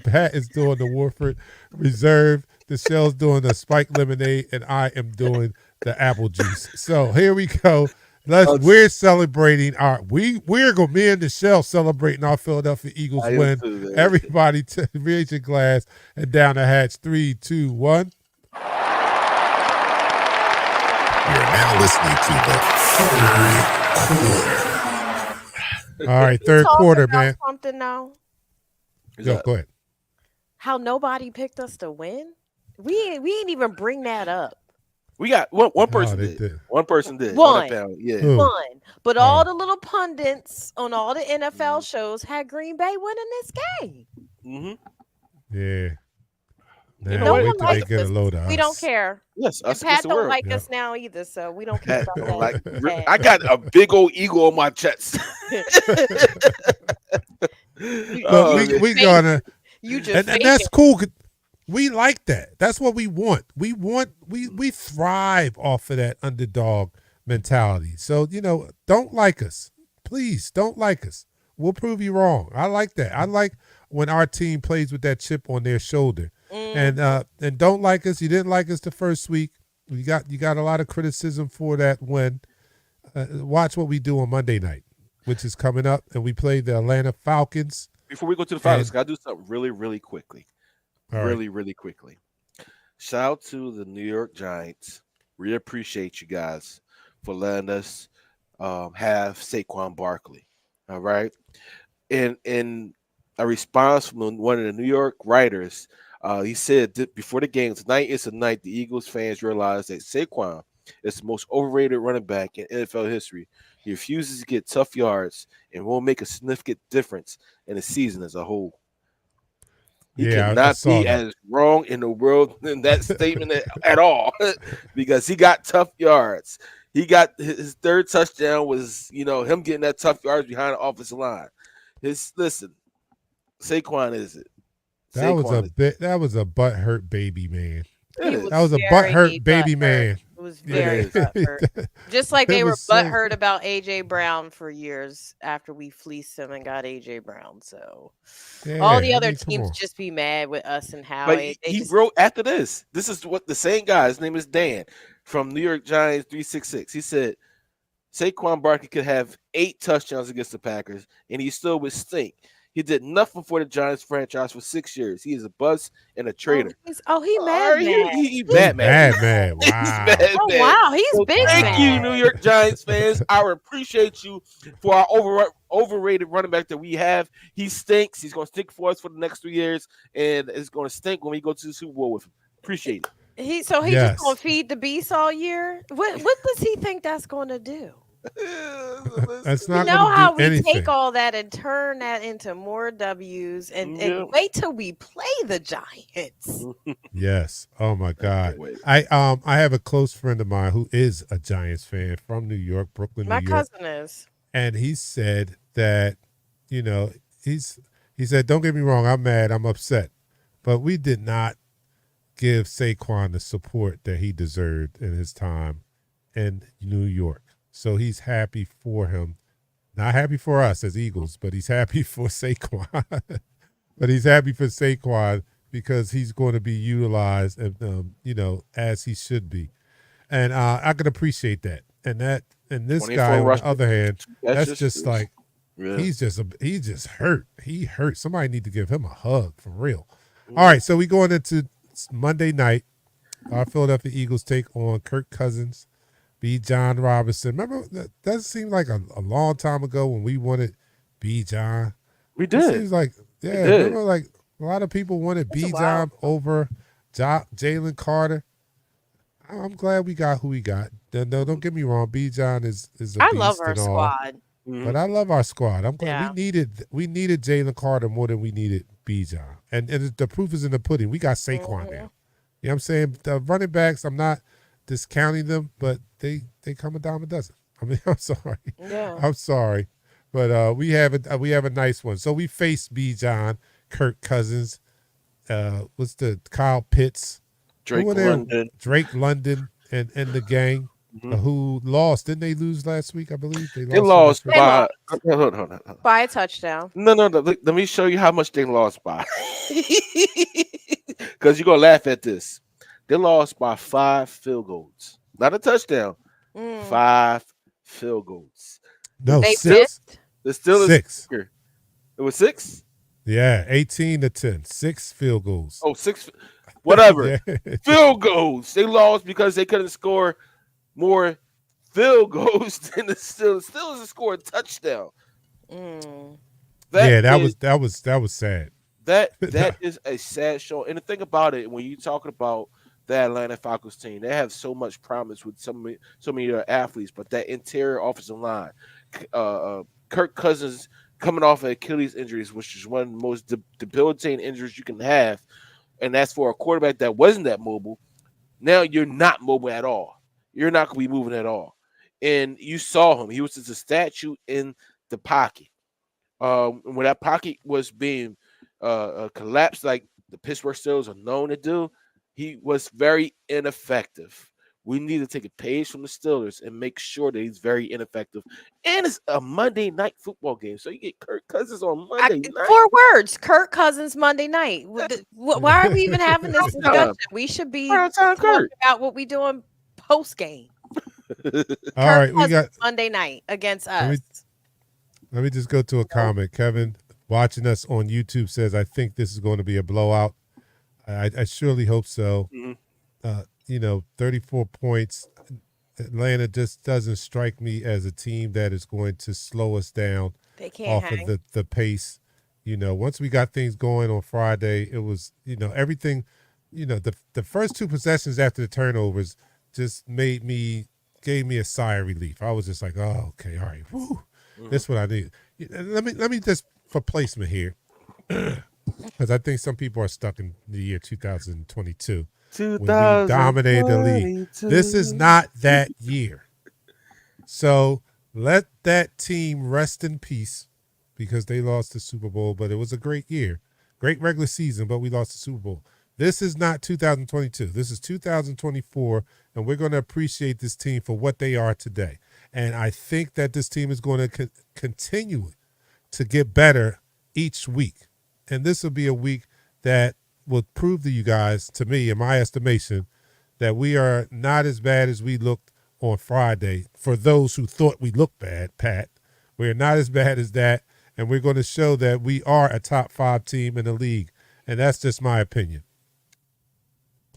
Pat is doing the Warford Reserve. Michelle's doing the spiked lemonade, and I am doing the apple juice. So here we go. We're celebrating we're gonna be in the shell celebrating our Philadelphia Eagles I am win. too, man. Everybody raise your glass and down the hatch. 3, 2, 1. You're now listening to the third quarter. All right, We third talked quarter, about man. something now. Go ahead. How nobody picked us to win. We ain't even bring that up. We got one person they did. did. One person did. One. On that panel. Yeah. Who? One. But Oh. all the little pundits on all the NFL shows had Green Bay winning this game. Mm-hmm. Yeah. You Now know wait what? till they likes get a us. load of us. We don't care. Yes, And us Pat against the don't world. like Yep. us now either, so we don't care Pat about don't that. like. Pat. I got a big old ego on my chest. But we gonna You just and that's cool. 'Cause we like that. That's what we want. We thrive off of that underdog mentality. So, don't like us. Please don't like us. We'll prove you wrong. I like that. I like when our team plays with that chip on their shoulder. And don't like us. You didn't like us the first week. You got a lot of criticism for that win. Watch what we do on Monday night, which is coming up, and we play the Atlanta Falcons. Before we go to the Falcons, gotta do something really, really quickly. Really quickly. Shout out to the New York Giants. We appreciate you guys for letting us have Saquon Barkley. All right. In a response from one of the New York writers, he said that before the game, tonight is the night the Eagles fans realize that Saquon is the most overrated running back in NFL history. He refuses to get tough yards and won't make a significant difference in the season as a whole. He cannot be as wrong in the world in that statement at all because he got tough yards. He got his third touchdown was, him getting that tough yards behind the offensive line. Saquon is it. That was a butt hurt baby man. That was a butt hurt baby man. It was very butthurt. Just like they were butthurt about AJ Brown for years after we fleeced him and got AJ Brown. So all the other teams just be mad with us and how But he wrote after this. This is what the same guy, his name is Dan from New York Giants 366. He said Saquon Barkley could have 8 touchdowns against the Packers and he still would stink. He did nothing for the Giants franchise for 6 years. He is a bust and a traitor. He mad. He's mad. Wow. He's mad. Wow, he's big. Thank you, New York Giants fans. I appreciate you for our overrated running back that we have. He stinks. He's going to stink for us for the next 3 years, and it's going to stink when we go to the Super Bowl with him. Appreciate it. He's just going to feed the beast all year. What does he think that's going to do? That's not how we anything. take all that and turn that into more W's and wait till we play the Giants. Yes. Oh my God. I have a close friend of mine who is a Giants fan from New York, Brooklyn, New York. My cousin is. And he said that, he said, don't get me wrong, I'm mad, I'm upset. But we did not give Saquon the support that he deserved in his time in New York. So he's happy for him. Not happy for us as Eagles, but he's happy for Saquon. But he's happy for Saquon because he's going to be utilized, and as he should be. And I can appreciate that. And this guy, on the other hand, that's just like he's just hurt. He hurt. Somebody need to give him a hug for real. All right, so we going into Monday night. Our Philadelphia Eagles take on Kirk Cousins. B. John Robinson. Remember, that doesn't seem like a long time ago when we wanted B. John. We did. It seems like, remember, like a lot of people wanted B. John over Jalen Carter. I'm glad we got who we got. No, don't get me wrong. Bijan is a I love beast our and all, squad. but I love our squad. I'm glad Yeah. we needed Jalen Carter more than we needed Bijan, and the proof is in the pudding. We got Saquon now. You know what I'm saying? The running backs, I'm not discounting them, but they come a dime a dozen. I mean, I'm sorry. Yeah. I'm sorry. But we have a nice one. So we faced Bijan, Kirk Cousins, what's the Kyle Pitts, Drake who were there? London. Drake London and the gang who lost. Didn't they lose last week? I believe they They lost. lost They by. lost. Hold on. By a touchdown. No. Let me show you how much they lost by. Because you're gonna laugh at this. They lost by 5 field goals, not a touchdown. 5 field goals. No, They 6. missed. The Steelers. 6. It was 6. Yeah, 18-10, 6 field goals. Oh, 6. Whatever. Yeah. Field goals. They lost because they couldn't score more field goals than the Steelers. The Steelers scored a touchdown. That was sad. That is a sad show. And the thing about it, when you're talking about the Atlanta Falcons team, they have so much promise with so many of their athletes, but that interior offensive line, Kirk Cousins coming off of Achilles injuries, which is one of the most debilitating injuries you can have, and that's for a quarterback that wasn't that mobile. Now you're not mobile at all. You're not going to be moving at all. And you saw him. He was just a statue in the pocket. When that pocket was being collapsed, like the Pittsburgh Steelers are known to do, he was very ineffective. We need to take a page from the Steelers and make sure that he's very ineffective. And it's a Monday night football game, so you get Kirk Cousins on Monday night. 4 words: Kirk Cousins Monday night. Why are we even having this discussion? We should be talking about what we doing post game. All right, we got Monday night against us. Let me just go to a comment. Kevin, watching us on YouTube, says, I think this is going to be a blowout. I surely hope so. 34 points. Atlanta just doesn't strike me as a team that is going to slow us down off of the pace. Once we got things going on Friday, it was, everything, the first 2 possessions after the turnovers just gave me a sigh of relief. I was just like, oh, okay, all right, whoo. This is what I need. Let me just, for placement here, because I think some people are stuck in the year 2022 when we dominated the league. This is not that year. So let that team rest in peace because they lost the Super Bowl, but it was a great year. Great regular season, but we lost the Super Bowl. This is not 2022. This is 2024, and we're going to appreciate this team for what they are today. And I think that this team is going to continue to get better each week. And this will be a week that will prove to you guys, to me, in my estimation, that we are not as bad as we looked on Friday. For those who thought we looked bad, Pat, we're not as bad as that. And we're going to show that we are a top 5 team in the league. And that's just my opinion.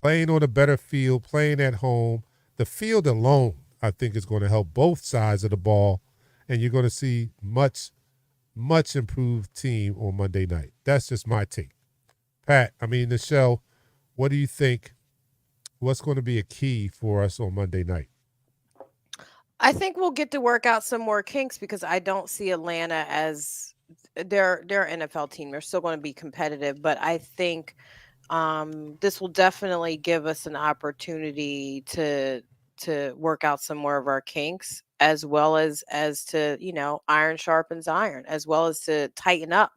Playing on a better field, playing at home, the field alone, I think, is going to help both sides of the ball, and you're going to see much improved team on Monday night. That's just my take. Pat, Michelle, what do you think? What's going to be a key for us on Monday night? I think we'll get to work out some more kinks because I don't see Atlanta as they're an NFL team. They're still going to be competitive, but I think this will definitely give us an opportunity to work out some more of our kinks, as well as to, iron sharpens iron, as well as to tighten up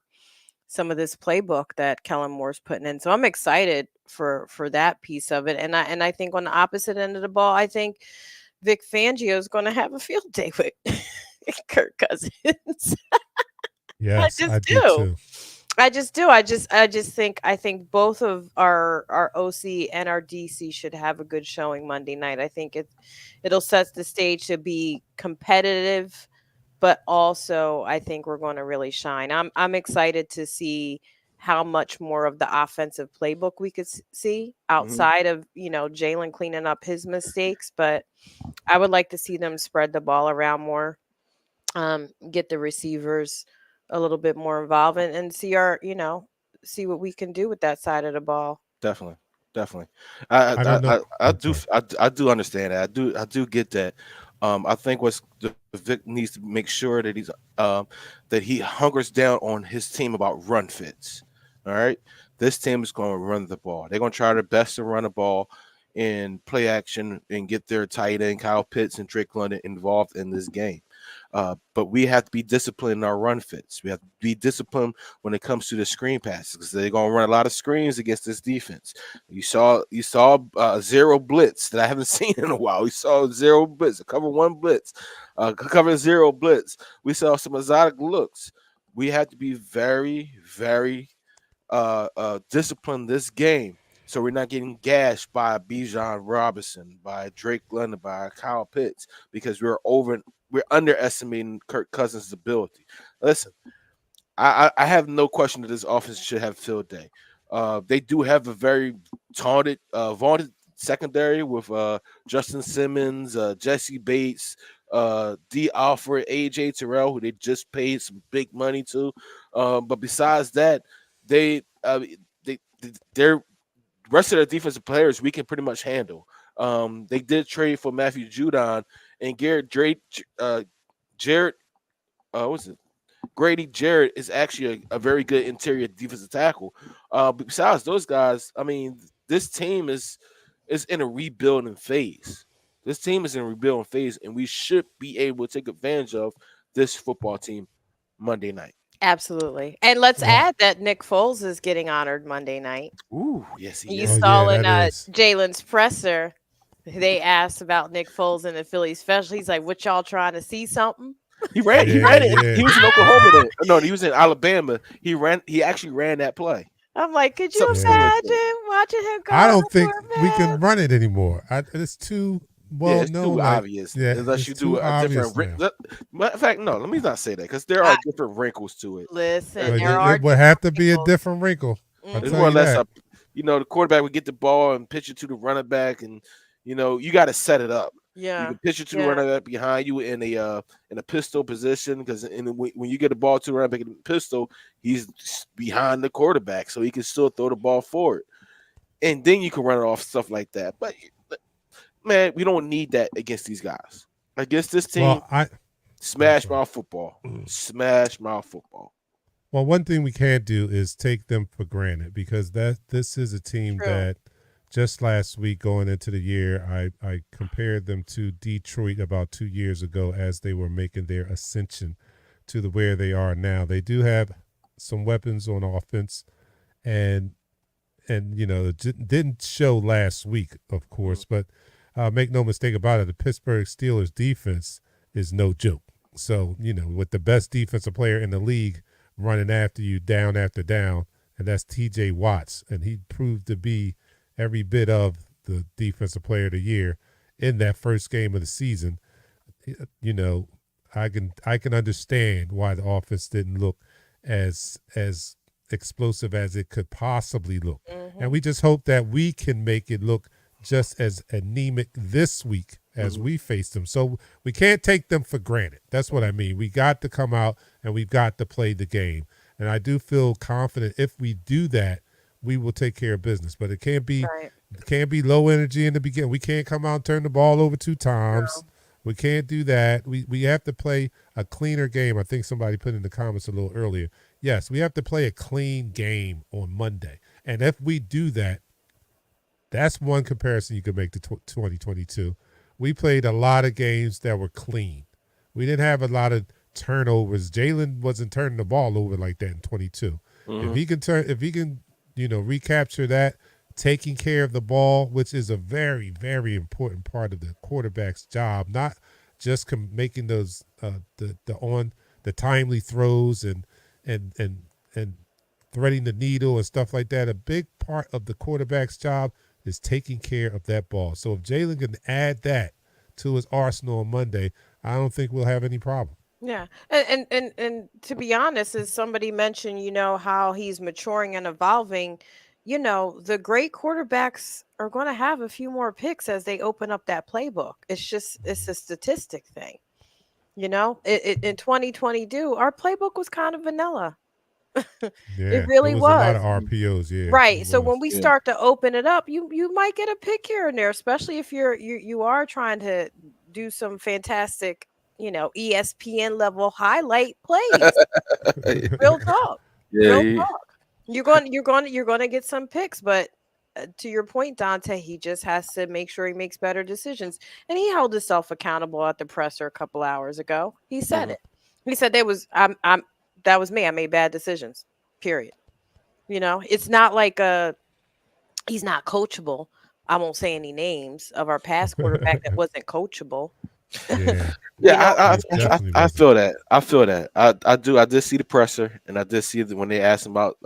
some of this playbook that Kellen Moore's putting in. So I'm excited for that piece of it. And I think on the opposite end of the ball, I think Vic Fangio is going to have a field day with Kirk Cousins. Yes, I do too. I think both of our OC and our DC should have a good showing Monday night. I think it'll set the stage to be competitive, but also I think we're going to really shine. I'm excited to see how much more of the offensive playbook we could see outside of, Jalen cleaning up his mistakes, but I would like to see them spread the ball around more, get the receivers a little bit more involved and see see what we can do with that side of the ball. Definitely. definitely. I don't know. I'm sorry. I do understand that. I do get that. I think what's the Vic needs to make sure that that he hunkers down on his team about run fits. All right, this team is going to run the ball. They're going to try their best to run the ball in play action and get their tight end Kyle Pitts and Drake London involved in this game. But we have to be disciplined in our run fits. We have to be disciplined when it comes to the screen passes because they're going to run a lot of screens against this defense. You saw zero blitz that I haven't seen in a while. We saw zero blitz, cover one blitz, cover zero blitz. We saw some exotic looks. We have to be very, very disciplined this game. So we're not getting gashed by Bijan Robinson, by Drake London, by Kyle Pitts, because we're underestimating Kirk Cousins' ability. Listen, I have no question that this offense should have field day. They do have a very vaunted secondary with Justin Simmons, Jesse Bates, D. Alfred, AJ Terrell, who they just paid some big money to. But besides that, they their rest of their defensive players we can pretty much handle. They did trade for Matthew Judon and Jared. What's it? Grady Jarrett is actually a very good interior defensive tackle. But besides those guys, I mean, this team is in a rebuilding phase. This team is in a rebuilding phase, and we should be able to take advantage of this football team Monday night. Absolutely. And let's Well, add that Nick Foles is getting honored Monday night. Ooh, yes, he You oh is. yeah, saw in that is. Jalen's presser, they asked about Nick Foles and the Phillies special. He's like, "What y'all trying to see something?" He ran. He Yeah, ran it. yeah. He was in Oklahoma. Then. No, he was in Alabama. He ran. He actually ran that play. I'm like, could you Something Yeah. similar to it. imagine watching him go I on don't the think court, we can man? run it anymore. It's too Yeah, well it's known. too Like, obvious yeah, unless it's you too do a obvious different. now. Matter of fact, no. Let me not say that because there I, are different wrinkles to it. listen, Uh, there It are would have different to be a people. different wrinkle. I'll It's Hmm. tell more or you less that. the quarterback would get the ball and pitch it to the running back, and you got to set it up. You Yeah, can pitch it to the yeah, running back behind you in a pistol position because when you get the ball to the running back in the pistol, he's behind the quarterback, so he can still throw the ball forward, and then you can run it off stuff like that. But man, we don't need that against these guys. Against this team, Well, I'm smash sorry. mouth football, smash mouth football. Well, one thing we can't do is take them for granted because this is a team true. that just last week going into the year, I compared them to Detroit about 2 years ago as they were making their ascension to where they are now. They do have some weapons on offense, and it didn't show last week, of Mm. course, but make no mistake about it, the Pittsburgh Steelers defense is no joke. So, with the best defensive player in the league running after you down after down, and that's TJ Watts, and he proved to be every bit of the defensive player of the year in that first game of the season. You know, I can understand why the offense didn't look as explosive as it could possibly look. And Hmm. we just hope that we can make it look just as anemic this week as Mhm. we face them. So we can't take them for granted. That's what I mean. We got to come out and we've got to play the game. And I do feel confident if we do that, we will take care of business. But it can't be Right. low energy in the beginning. We can't come out and turn the ball over 2 times. No. We can't do that. We have to play a cleaner game. I think somebody put in the comments a little earlier. Yes, we have to play a clean game on Monday. And if we do that, that's one comparison you can make to 2022. We played a lot of games that were clean. We didn't have a lot of turnovers. Jalen wasn't turning the ball over like that in 22. Mhm. If he can, recapture that, taking care of the ball, which is a very, very important part of the quarterback's job, not just making those the timely throws and threading the needle and stuff like that. A big part of the quarterback's job is taking care of that ball. So if Jalen can add that to his arsenal on Monday, I don't think we'll have any problem. Yeah. And to be honest, as somebody mentioned, how he's maturing and evolving, the great quarterbacks are going to have a few more picks as they open up that playbook. It's a statistic thing. In 2022, our playbook was kind of vanilla. It Yeah, it really was a lot of was. RPOs. Yeah, Right. it So when was. we Yeah. start to open it up, you might get a pick here and there, especially if you are trying to do some fantastic, ESPN level highlight plays. Real talk. Yeah, Real he, talk. You're going to get some picks, but to your point, Dante, he just has to make sure he makes better decisions. And he held himself accountable at the presser a couple hours ago. He said mhm. it. He said there was I'm that was me. I made bad decisions. Period. It's not like he's not coachable. I won't say any names of our past quarterback that wasn't coachable. Yeah, You Yeah, know, he definitely I wasn't. feel that. I feel that. I do. I did see the presser, and I did see that when they asked him about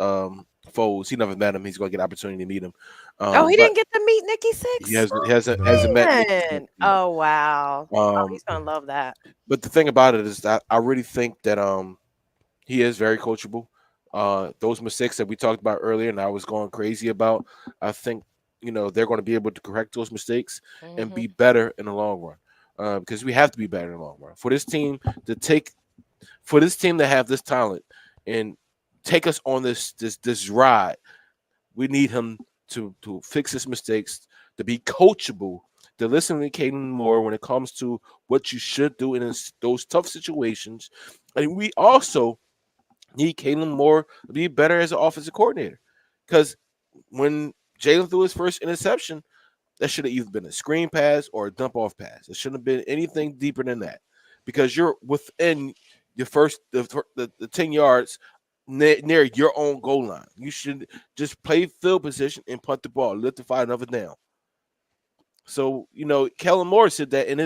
Foles. He never met him. He's going to get an opportunity to meet him. oh, he But didn't get to meet Nikki he Six. hasn't Oh hasn't No. met Nick Smith man. yet. Oh wow. Oh, Um, he's gonna love that. but the thing about it is that I really think that he is very coachable. Those mistakes that we talked about earlier, and I was going crazy about, I think they're going to be able to correct those mistakes and Hmm. be better in the long run. Because we have to be better in the long run for this team to take, for this team to have this talent and take us on this ride. We need him to fix his mistakes, to be coachable, to listen to Caden more when it comes to what you should do in those tough situations, and we also need Kalen Moore to be better as an offensive coordinator. Because when Jalen threw his first interception, that should have either been a screen pass or a dump off pass. It shouldn't have been anything deeper than that. Because you're within your first the 10 yards near your own goal line. You should just play field position and punt the ball, lift the fight another down. So Kellen Moore said that in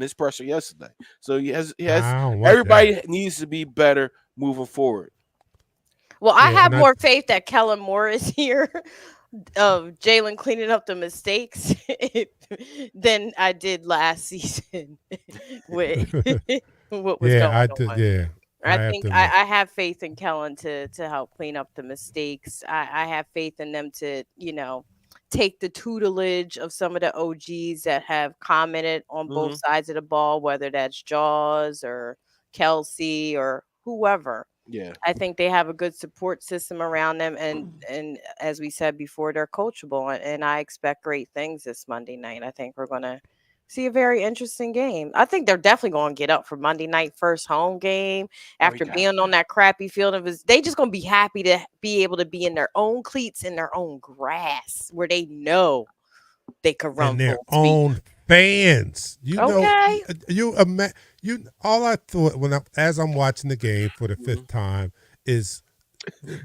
his presser yesterday. So he has I don't like that. everybody needs to be better moving forward. Well, I Yeah, have and I more faith that Kellen Moore is here of Jalen cleaning up the mistakes than I did last season with what was yeah, going I did. on. Yeah, I I have to think admit. I have faith in Kellen to help clean up the mistakes. I have faith in them to, take the tutelage of some of the OGs that have commented on both Hmm. sides of the ball, whether that's Jaws or Kelsey or whoever. Yeah. I think they have a good support system around them, and as we said before, they're coachable, and I expect great things this Monday night. I think we're gonna see a very interesting game. I think they're definitely gonna get up for Monday night first home game Oh, he after got being on that crappy field. They just gonna be happy to be able to be in their own cleats in their own grass where they know they could run And their full speed. own fans. Okay. You all I thought as I'm watching the game for the Mhm. fifth time is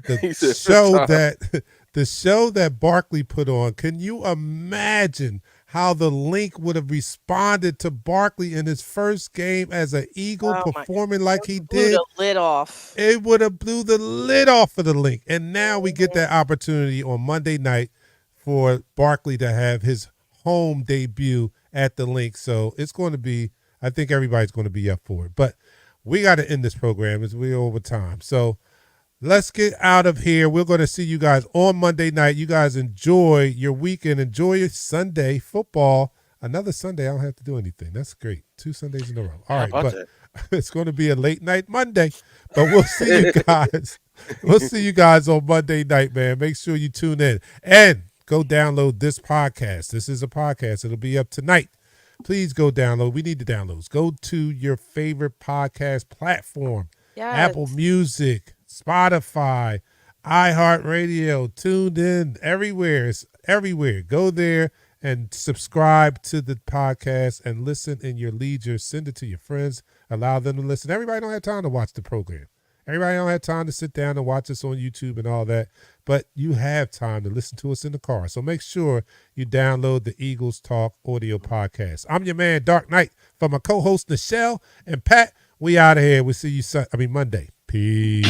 the He said fifth show time. that the show that Barkley put on. Can you imagine how the Link would have responded to Barkley in his first game as an Eagle Oh my! performing like he Blew did? the lid off. It would have blew the lid off of the Link. And now we get Mhm. that opportunity on Monday night for Barkley to have his home debut at the Link. So it's going to be, I think everybody's going to be up for it. But we got to end this program as we're over time. So let's get out of here. We're going to see you guys on Monday night. You guys enjoy your weekend. Enjoy your Sunday football. Another Sunday, I don't have to do anything. That's great. 2 Sundays in a row. All How right, about but that? it's going to be a late night Monday. But we'll see you guys. We'll see you guys on Monday night, man. Make sure you tune in. And go download this podcast. This is a podcast. It'll be up tonight. Please go download. We need the downloads. Go to your favorite podcast platform. Yes. Apple Music, Spotify, iHeartRadio, tuned in everywhere. It's everywhere. Go there and subscribe to the podcast and listen in your leisure. Send it to your friends. Allow them to listen. Everybody don't have time to watch the program. Everybody don't have time to sit down and watch us on YouTube and all that. But you have time to listen to us in the car. So make sure you download the Eagles Talk audio podcast. I'm your man, Dark Knight, for my co-host, Nichelle and Pat. We out of here. We'll see you Monday. Peace.